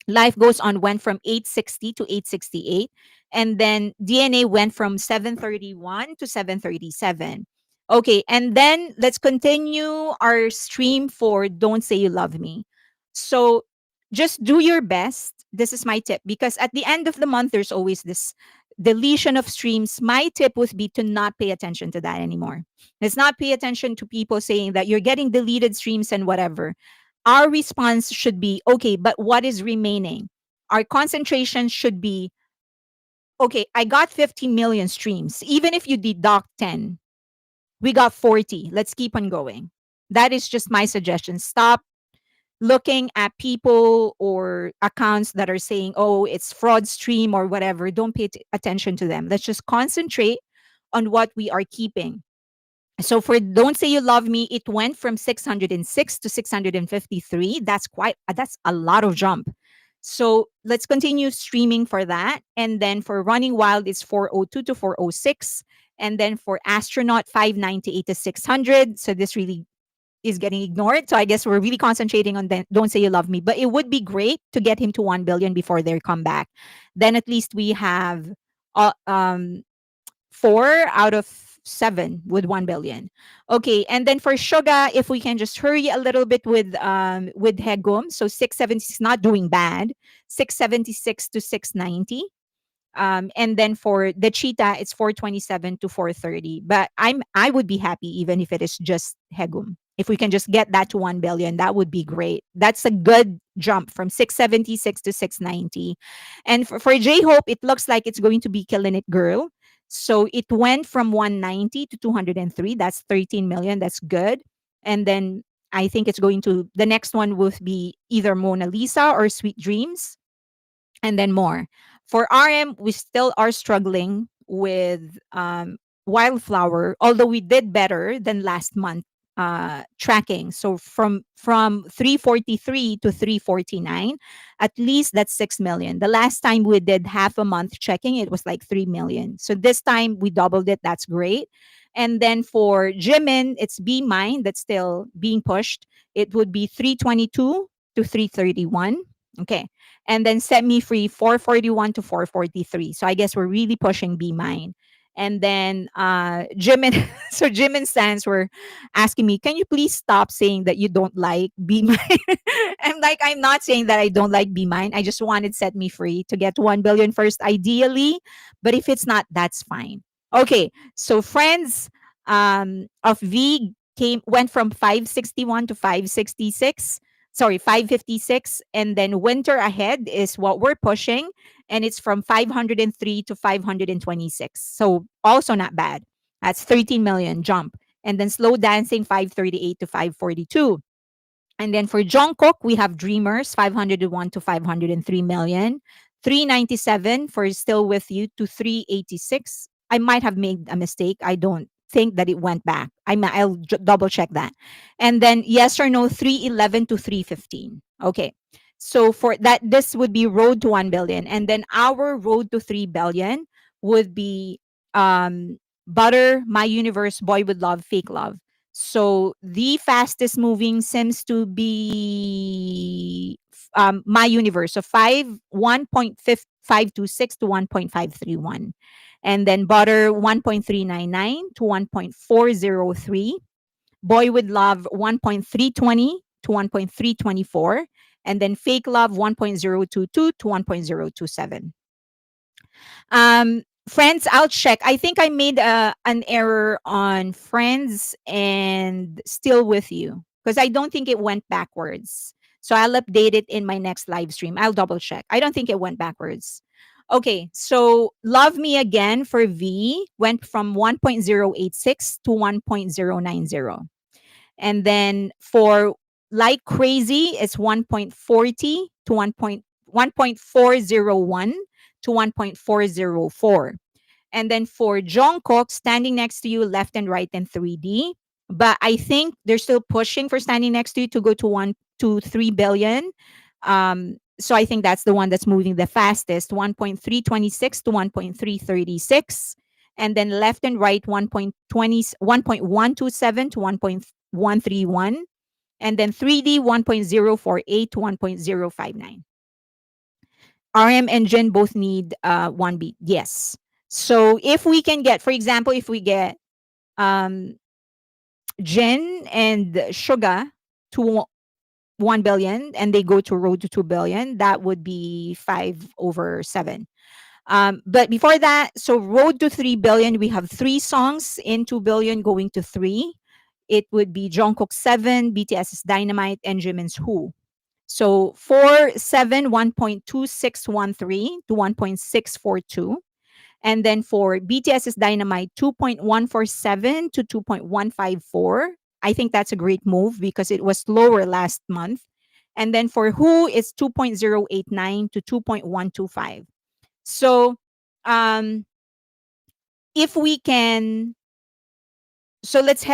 Life Goes On went from 860 to 868. And then DNA went from 731 to 737. Okay, and then let's continue our stream for Don't Say You Love Me. So just do your best. This is my tip because at the end of the month, there's always this. deletion of streams, my tip would be to not pay attention to that anymore. Let's not pay attention to people saying that you're getting deleted streams and whatever. Our response should be, okay, but what is remaining? Our concentration should be, okay, I got 50 million streams. Even if you deduct 10, we got 40. Let's keep on going. That is just my suggestion. Stop looking at people or accounts that are saying, oh, it's fraud stream or whatever. Don't pay attention to them. Let's just concentrate on what we are keeping. So for Don't Say You Love Me, it went from 606 to 653. That's a lot of jump. So let's continue streaming for that. And then for Running Wild, it's 402 to 406. And then for Astronaut, 598 to 600. So this really is getting ignored. So I guess we're really concentrating on Don't Say You Love Me. But it would be great to get him to 1 billion before their comeback. Then at least we have uh, um, 4 out of 7 with 1 billion. Okay, and then for Suga, if we can just hurry a little bit with Hegum, so 676 not doing bad, 676 to 690. And then for the cheetah, it's 427 to 430. But I would be happy even if it is just Hegum. If we can just get that to 1 billion, that would be great. That's a good jump from 676 to 690. And for J Hope, it looks like it's going to be Killing It Girl. So it went from 190 to 203. That's 13 million. That's good. And then I think the next one will be either Mona Lisa or Sweet Dreams, and then more. For RM, we still are struggling with Wildflower, although we did better than last month tracking. So from 343 to 349, at least that's 6 million. The last time we did half a month checking, it was like 3 million. So this time we doubled it. That's great. And then for Jimin, it's Be Mine that's still being pushed. It would be 322 to 331. Okay. And then Set Me Free, 441 to 443. So I guess we're really pushing Be Mine. And then Jimin, so Jimin stands were asking me, can you please stop saying that you don't like Be Mine? I'm like, I'm not saying that I don't like Be Mine. I just wanted Set Me Free to get 1 billion first, ideally. But if it's not, that's fine. Okay. So Friends of V went from 561 to 566. Sorry, 556. And then Winter Ahead is what we're pushing, and it's from 503 to 526. So also not bad. That's 13 million jump. And then Slow Dancing, 538 to 542. And then for Jungkook, we have Dreamers, 501 to 503 million. 397 for Still With You to 386. I might have made a mistake. I don't think that it went back. I'll double check that. And then Yes or No, 311 to 315. Okay. So for that, this would be Road to 1 billion. And then our Road to 3 billion would be Butter, My Universe, Boy With Love, Fake Love. So the fastest moving seems to be My Universe. So 1.526 to 1.531. And then Butter, 1.399 to 1.403. Boy With Love, 1.320 to 1.324. And then Fake Love, 1.022 to 1.027. Friends, I'll check. I think I made an error on Friends and Still With You because I don't think it went backwards. So I'll update it in my next live stream. I'll double check. I don't think it went backwards. Okay, so Love Me Again for V went from 1.086 to 1.090. And then for Like Crazy, it's 1.40 to 1.401 to 1.404. And then for Jungkook, Standing Next to You, Left and Right in 3D. But I think they're still pushing for Standing Next to You to go to 1 to 3 billion. So I think that's the one that's moving the fastest, 1.326 to 1.336. And then Left and Right, 1.127 to 1.131. And then 3D, 1.048 to 1.059. RM and Jin both need 1 beat. Yes. So if we can get, for example, if we get Jin and Suga to 1 billion and they go to Road to 2 billion, that would be 5/7. But before that, so Road to 3 billion, we have three songs in 2 billion going to three. It would be Jungkook's 7, BTS's Dynamite, and Jimin's Who. So for 7, 1.2613 to 1.642. And then for BTS's Dynamite, 2.147 to 2.154. I think that's a great move because it was lower last month. And then for Who, it's 2.089 to 2.125. So um, if we can, so let's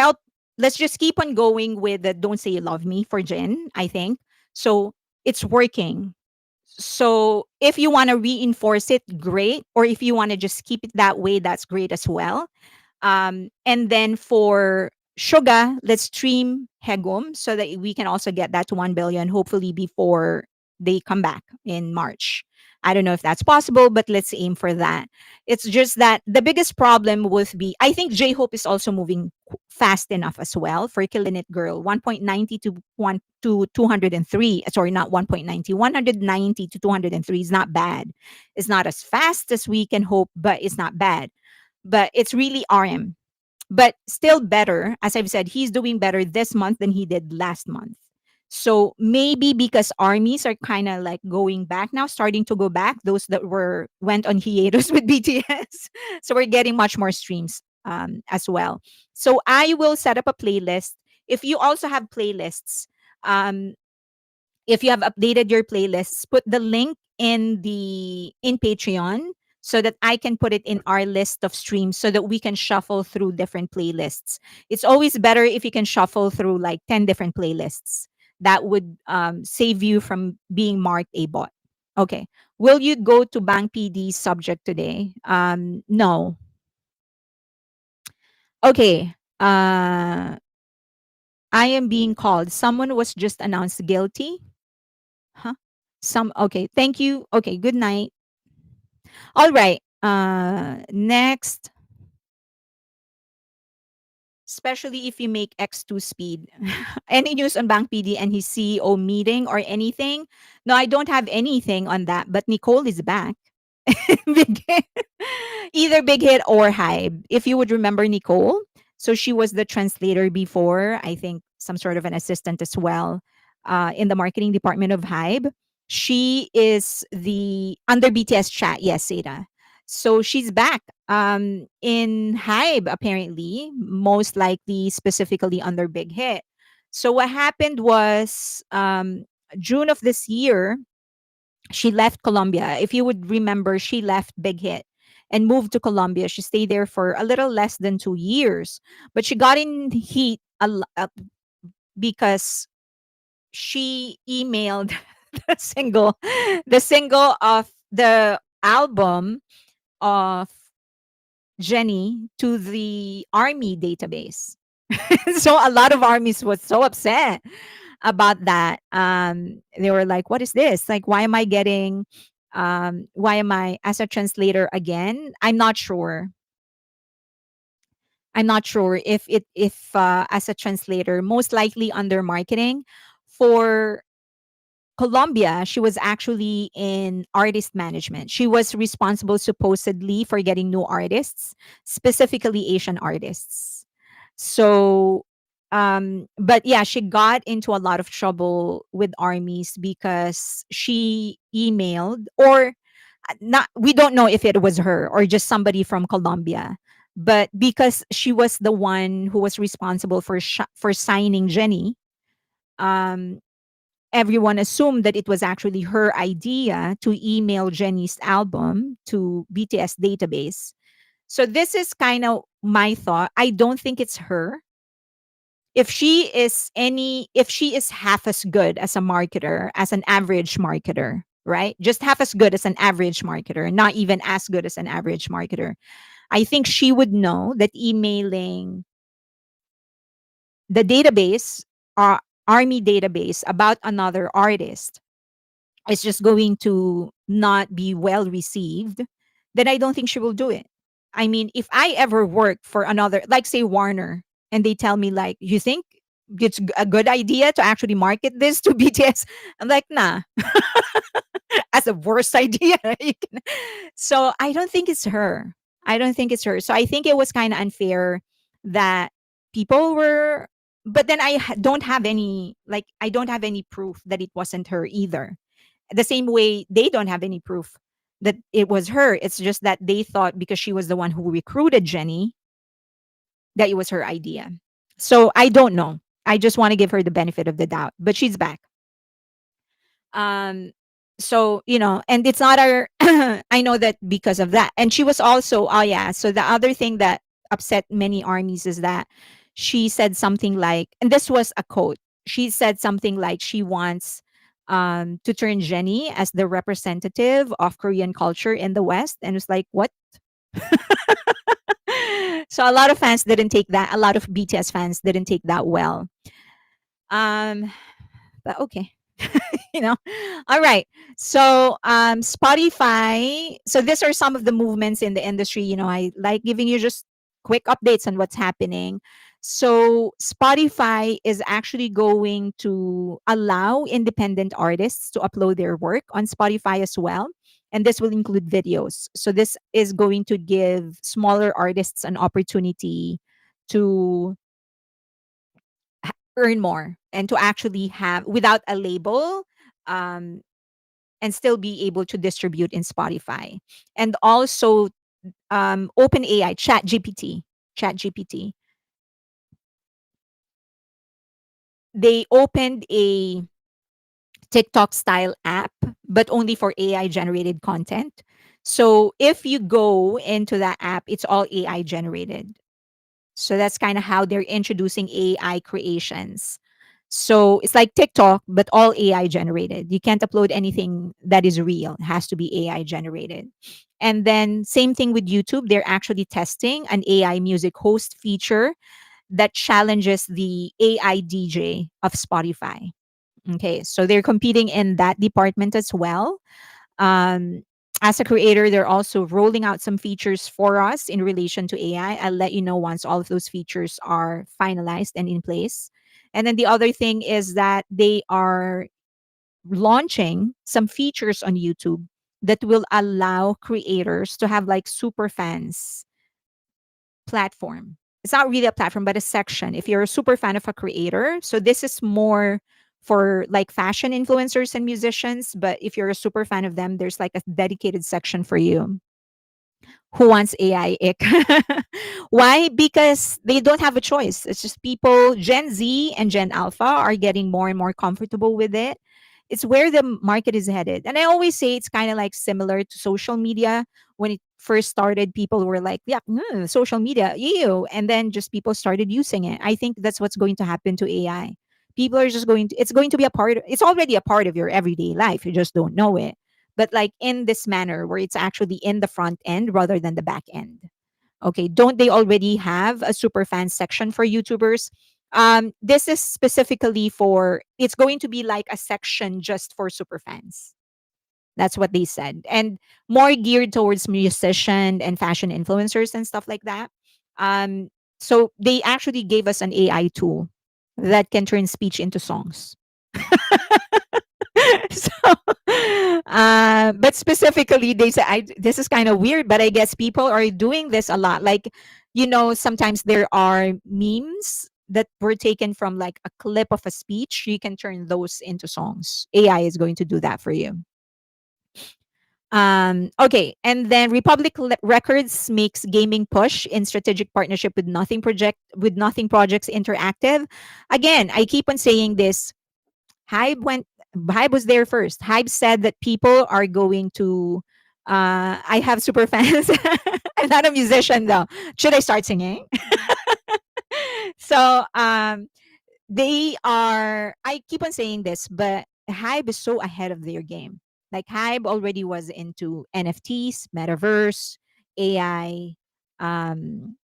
just keep on going with the Don't Say You Love Me for Jin, I think. So it's working. So if you want to reinforce it, great. Or if you want to just keep it that way, that's great as well. And then for Suga, let's stream Hegum so that we can also get that to 1 billion, hopefully before they come back in March. I don't know if that's possible, but let's aim for that. It's just that the biggest problem would be, I think J Hope is also moving fast enough as well for Killin' It Girl. 1.90 to 1 to 203. Sorry, not 1.90. 190 to 203 is not bad. It's not as fast as we can hope, but it's not bad. But it's really RM, but still better. As I've said, he's doing better this month than he did last month. So maybe because armies are kind of like going back now, starting to go back, those that went on hiatus with BTS. So we're getting much more streams as well. So I will set up a playlist. If you also have playlists, um, if you have updated your playlists, put the link in Patreon so that I can put it in our list of streams so that we can shuffle through different playlists. It's always better if you can shuffle through like 10 different playlists. That would save you from being marked a bot. Okay. Will you go to Bank PD subject today? No. Okay. I am being called. Someone was just announced guilty. Huh? Okay. Thank you. Okay. Good night. All right. Next, especially if you make X2 speed. Any news on Bank PD and his CEO meeting or anything? No, I don't have anything on that, but Nicole is back. Big Hit. Either Big Hit or Hybe. If you would remember Nicole, so she was the translator before, I think some sort of an assistant as well in the marketing department of Hybe. She is the under BTS chat, yes, Seda. So she's back in Hybe, apparently, most likely specifically under Big Hit. So what happened was June of this year, she left Colombia. If you would remember, she left Big Hit and moved to Colombia. She stayed there for a little less than 2 years, but she got in heat because she emailed the single, the single of the album of Jenny to the army database. So a lot of armies was so upset about that. They were like, "What is this? Like, why am I getting? Why am I as a translator again?" I'm not sure. I'm not sure if as a translator, most likely under marketing for Colombia, she was actually in artist management. She was responsible supposedly for getting new artists, specifically Asian artists. So, but yeah, she got into a lot of trouble with armies because she emailed, or not, we don't know if it was her or just somebody from Colombia, but because she was the one who was responsible for signing Jenny, um, everyone assumed that it was actually her idea to email Jenny's album to BTS database. So this is kind of my thought. I don't think it's her. If she is half as good as a marketer, as an average marketer, right? Just half as good as an average marketer, not even as good as an average marketer. I think she would know that emailing the database, army database about another artist is just going to not be well received, then I don't think she will do it. I mean, if I ever work for another, like say Warner, and they tell me like, you think it's a good idea to actually market this to BTS. I'm like, nah, that's the worst idea. So I don't think it's her. I don't think it's her. So I think it was kind of unfair that people were, but then don't have any, like, I don't have any proof that it wasn't her either. The same way they don't have any proof that it was her. It's just that they thought because she was the one who recruited Jenny that it was her idea. So I don't know. I just want to give her the benefit of the doubt, but she's back. Um, so, and it's not our, I know that because of that. And she was also, oh yeah. So the other thing that upset many armies is that she said something like, and this was a quote. She said something like she wants to turn Jenny as the representative of Korean culture in the West. And it's like, what? So a lot of fans didn't take that. A lot of BTS fans didn't take that well. Um, but okay. you know all right, so Spotify, so these are some of the movements in the industry. I like giving you just quick updates on what's happening. So Spotify is actually going to allow independent artists to upload their work on Spotify as well, and this will include videos. So this is going to give smaller artists an opportunity to earn more and to actually have without a label, um, and still be able to distribute in Spotify. And also OpenAI, ChatGPT, they opened a TikTok style app, but only for AI generated content. So if you go into that app, it's all AI generated. So that's kind of how they're introducing AI creations. So it's like TikTok, but all AI generated. You can't upload anything that is real. It has to be AI generated. And then same thing with YouTube. They're actually testing an AI music host feature that challenges the AI DJ of Spotify. Okay, so they're competing in that department as well. Um, as a creator, they're also rolling out some features for us in relation to AI. I'll let you know once all of those features are finalized and in place. And then the other thing is that they are launching some features on YouTube that will allow creators to have like super fans platform. It's not really a platform, but a section. If you're a super fan of a creator, so this is more for like fashion influencers and musicians. But if you're a super fan of them, there's like a dedicated section for you. Who wants AI ick? Why? Because they don't have a choice. It's just people, Gen Z and Gen Alpha are getting more and more comfortable with it. It's where the market is headed. And I always say it's kind of like similar to social media. When it first started, people were like, yeah, social media, ew. And then just people started using it. I think that's what's going to happen to AI. People are just it's going to be it's already a part of your everyday life. You just don't know it, but like in this manner where it's actually in the front end rather than the back end. Okay, don't they already have a super fan section for YouTubers? This is specifically for, it's going to be like a section just for super fans. That's what they said. And more geared towards musician and fashion influencers and stuff like that. Um, so they actually gave us an AI tool that can turn speech into songs. So, but specifically, they say this is kind of weird, but I guess people are doing this a lot. Like, sometimes there are memes that were taken from like a clip of a speech. You can turn those into songs. AI is going to do that for you. Okay, and then Republic Records makes gaming push in strategic partnership with Nothing Projects Interactive. Again, I keep on saying this. Hybe went Hybe was there first. Hybe said that people are going to I have super fans. I'm not a musician though. Should I start singing? So they are, I keep on saying this, but Hybe is so ahead of their game. Like Hybe already was into NFTs, metaverse, AI, um,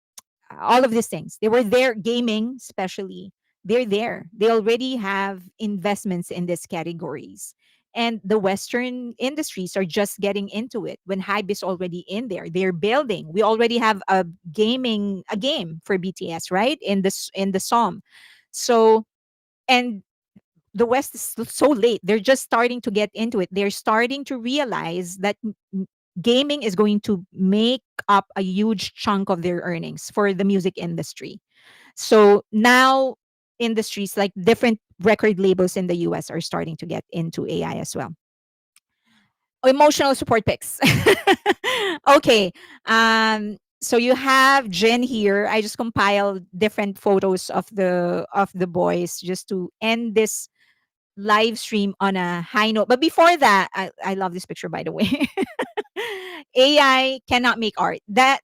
all of these things. They were there, gaming, especially. They're there. They already have investments in these categories. And the Western industries are just getting into it when Hype is already in there. They're building. We already have a game for BTS, right? In the SOM. So And the West is so late. They're just starting to get into it. They're starting to realize that gaming is going to make up a huge chunk of their earnings for the music industry. So now industries like different record labels in the US are starting to get into AI as well. Emotional support pics. Okay. So you have Jen here. I just compiled different photos of the boys just to end this live stream on a high note. But before that, I love this picture by the way. AI cannot make art. That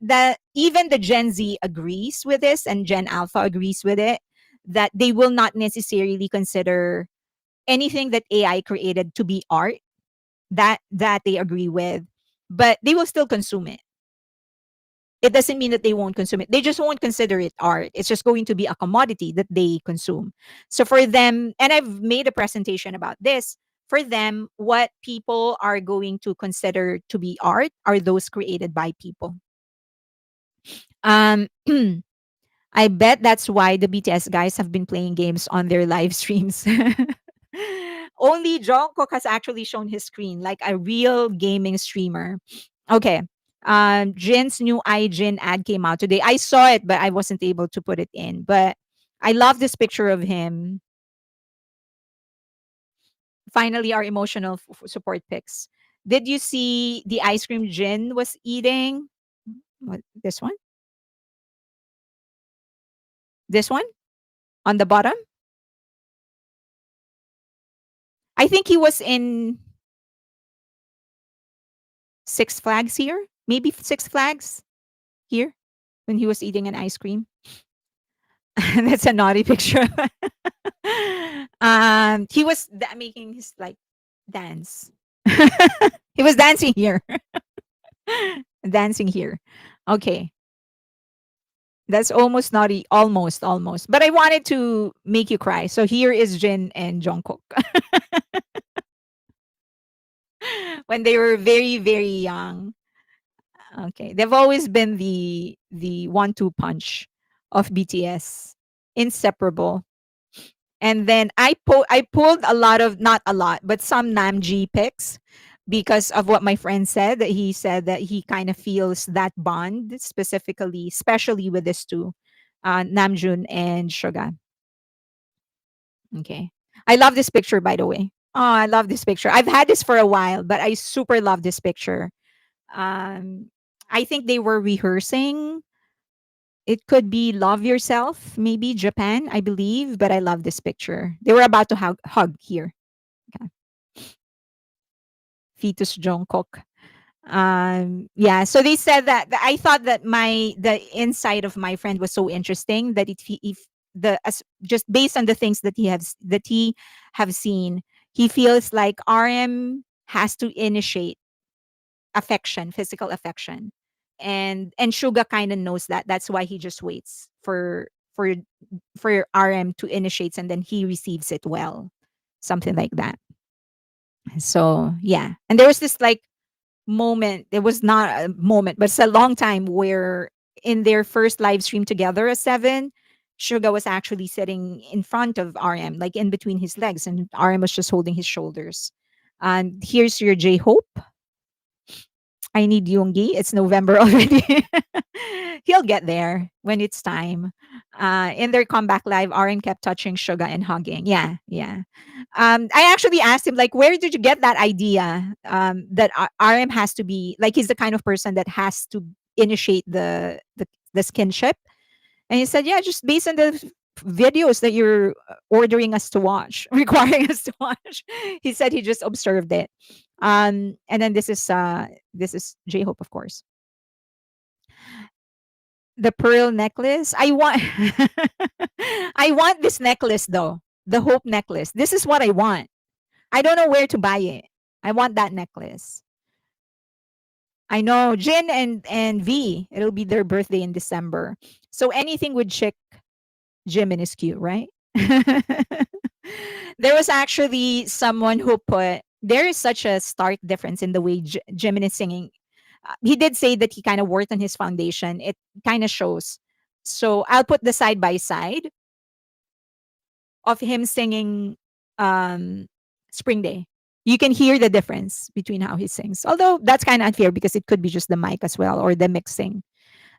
even the Gen Z agrees with this and Gen Alpha agrees with it, that they will not necessarily consider anything that AI created to be art. That they agree with, but they will still consume it. It doesn't mean that they won't consume it. They just won't consider it art. It's just going to be a commodity that they consume. So for them, and I've made a presentation about this, for them, what people are going to consider to be art are those created by people. Um, I bet that's why the BTS guys have been playing games on their live streams. Only Jungkook has actually shown his screen like a real gaming streamer. Okay. Jin's new iJin ad came out today. I saw it, but I wasn't able to put it in. But I love this picture of him. Finally, our emotional support pics. Did you see the ice cream Jin was eating? What, this one? This one? On the bottom? I think he was in Six Flags here. Maybe Six Flags here when he was eating an ice cream. That's a naughty picture. He was making his like dance. He was dancing here. Dancing here. Okay. That's almost naughty. Almost, almost. But I wanted to make you cry. So here is Jin and Jungkook when they were very, very young. Okay. They've always been the 1-2 punch of BTS. Inseparable. And then I pulled a lot of, not a lot, but some Namji pics because of what my friend said, that he said that he kind of feels that bond specifically, especially with these two, Namjoon and Suga. Okay. I love this picture, by the way. Oh, I love this picture. I've had this for a while, but I super love this picture. Um, I think they were rehearsing. It could be Love Yourself, maybe Japan, I believe, but I love this picture. They were about to hug here. Okay. Fetus Jungkook. Yeah, so they said that I thought that the insight of my friend was so interesting that if the as just based on the things that he have seen, he feels like RM has to initiate affection, physical affection. And Suga kind of knows that. That's why he just waits for RM to initiate and then he receives it well. Something like that. So yeah. And there was this like moment. It was not a moment, but it's a long time where in their first live stream together as seven, Suga was actually sitting in front of RM, like in between his legs, and RM was just holding his shoulders. And here's your J Hope. I need Yoongi. It's November already. He'll get there when it's time. In their comeback live, RM kept touching Suga and hugging. Yeah, yeah. I actually asked him, like, where did you get that idea? That RM has to be like he's the kind of person that has to initiate the skinship. And he said, yeah, just based on the videos that you're ordering us to watch, requiring us to watch. He said he just observed it. And then this is J Hope, of course. The pearl necklace. I want I want this necklace though. The Hope necklace. This is what I want. I don't know where to buy it. I want that necklace. I know Jin and V. It'll be their birthday in December. So anything with chick Jimin is cute, right? There was actually someone who put there is such a stark difference in the way Jimin is singing. He did say that he kind of worked on his foundation. It kind of shows. So I'll put the side by side. of him singing um, Spring Day. You can hear the difference between how he sings. Although that's kind of unfair because it could be just the mic as well or the mixing.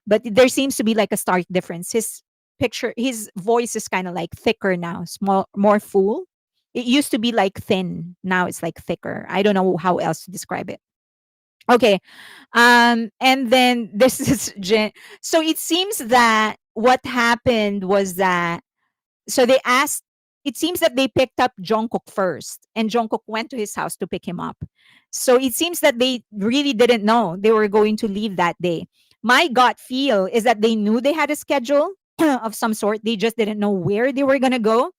But there seems to be like a stark difference. His voice is kind of like thicker now, small, more full. It used to be like thin. Now it's like thicker. I don't know how else to describe it. Okay. And then this is so it seems that what happened was that so they asked it seems that they picked up Jungkook first and Jungkook went to his house to pick him up. So it seems that they really didn't know they were going to leave that day. My gut feel is that they knew they had a schedule of some sort. They just didn't know where they were going to go.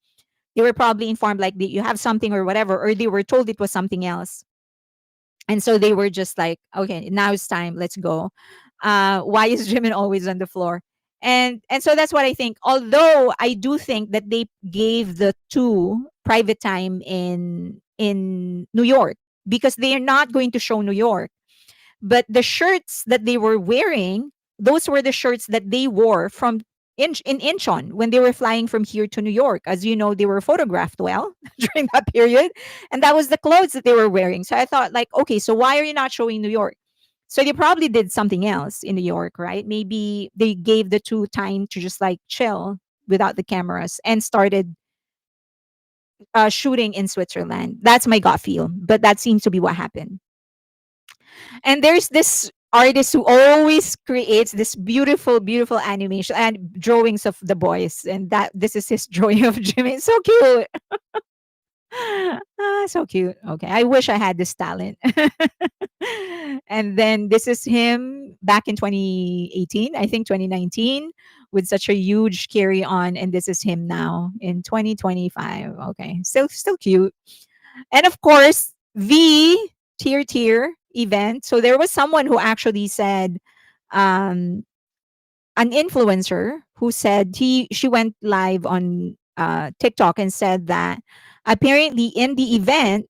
They were probably informed like you have something or whatever, or they were told it was something else. And so they were just like, okay, now it's time, let's go. Why is Jimin always on the floor? And so that's what I think. Although I do think that they gave the two private time in New York because they are not going to show New York. But the shirts that they were wearing, those were the shirts that they wore from in Incheon when they were flying from here to New York. As you know, they were photographed well during that period. And that was the clothes that they were wearing. So I thought, like, okay, so why are you not showing New York? So they probably did something else in New York, right? Maybe they gave the two time to just like chill without the cameras and started shooting in Switzerland. That's my gut feel, but that seems to be what happened. And there's this artist who always creates this beautiful, beautiful animation and drawings of the boys, and that this is his drawing of Jimmy. So cute. So cute. Okay, I wish I had this talent. And then this is him back in 2018, I think 2019, with such a huge carry on, and this is him now in 2025. Okay, still cute. And of course, the tier event. So there was someone who actually said, um, an influencer who said she went live on TikTok and said that apparently in the event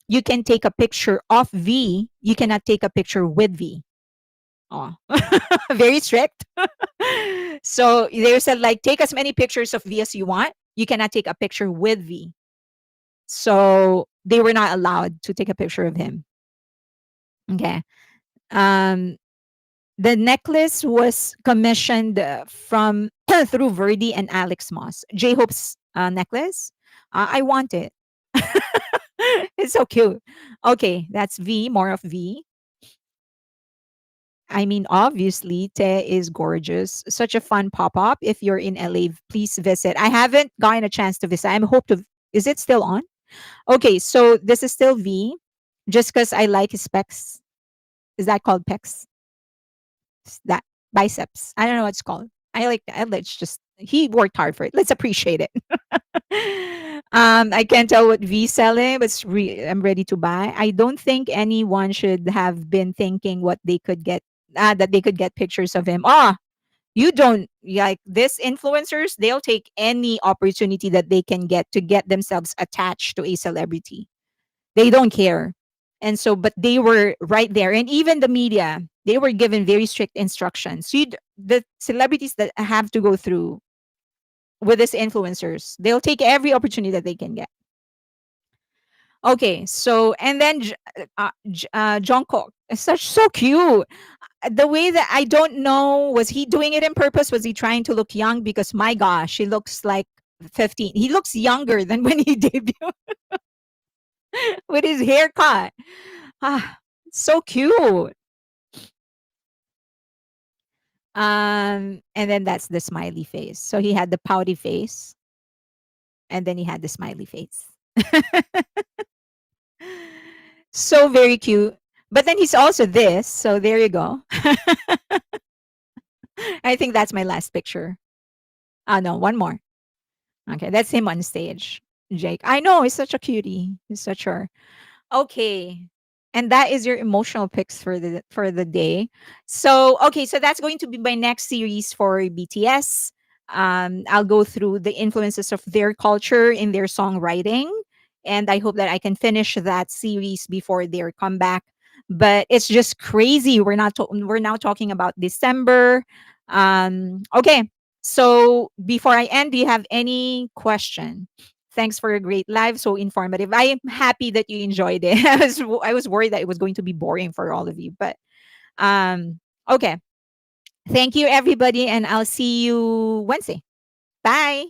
you can take a picture of V, you cannot take a picture with V. Oh, very strict. So they said like take as many pictures of V as you want. You cannot take a picture with V. So they were not allowed to take a picture of him. Okay. Um, the necklace was commissioned from through Verdi and Alex Moss. J Hope's necklace. I want it. It's so cute. Okay, that's V, more of V. I mean, obviously, Te is gorgeous. Such a fun pop up. If you're in LA, please visit. I haven't gotten a chance to visit. I'm hope to. Is it still on? Okay, so this is still V, just because I like his specs. Is that called pecs? That biceps. I don't know what it's called. I like that. Let's just he worked hard for it. Let's appreciate it. I can't tell what V selling, but I'm ready to buy. I don't think anyone should have been thinking what they could get that they could get pictures of him. Ah, you don't like this influencers, they'll take any opportunity that they can get to get themselves attached to a celebrity. They don't care. And so, but they were right there. And even the media, they were given very strict instructions. So the celebrities that have to go through with these influencers, they'll take every opportunity that they can get. Okay, so and then Jungkook is such so cute. The way that I don't know, was he doing it in purpose? Was he trying to look young? Because my gosh, he looks like 15. He looks younger than when he debuted with his haircut. Ah, so cute. And then that's the smiley face. So he had the pouty face, and then he had the smiley face. So very cute. But then he's also this. So there you go. I think that's my last picture. Oh no, one more. Okay, that's him on stage. Jake. I know, he's such a cutie. He's such a okay. And that is your emotional picks for the day. So okay, so that's going to be my next series for BTS. I'll go through the influences of their culture in their songwriting, and I hope that I can finish that series before their comeback. But it's just crazy. We're now talking about December. Okay, so before I end, do you have any question Thanks for a great live, so informative. I am happy that you enjoyed it. I was worried that it was going to be boring for all of you, but okay. Thank you everybody, and I'll see you Wednesday. Bye.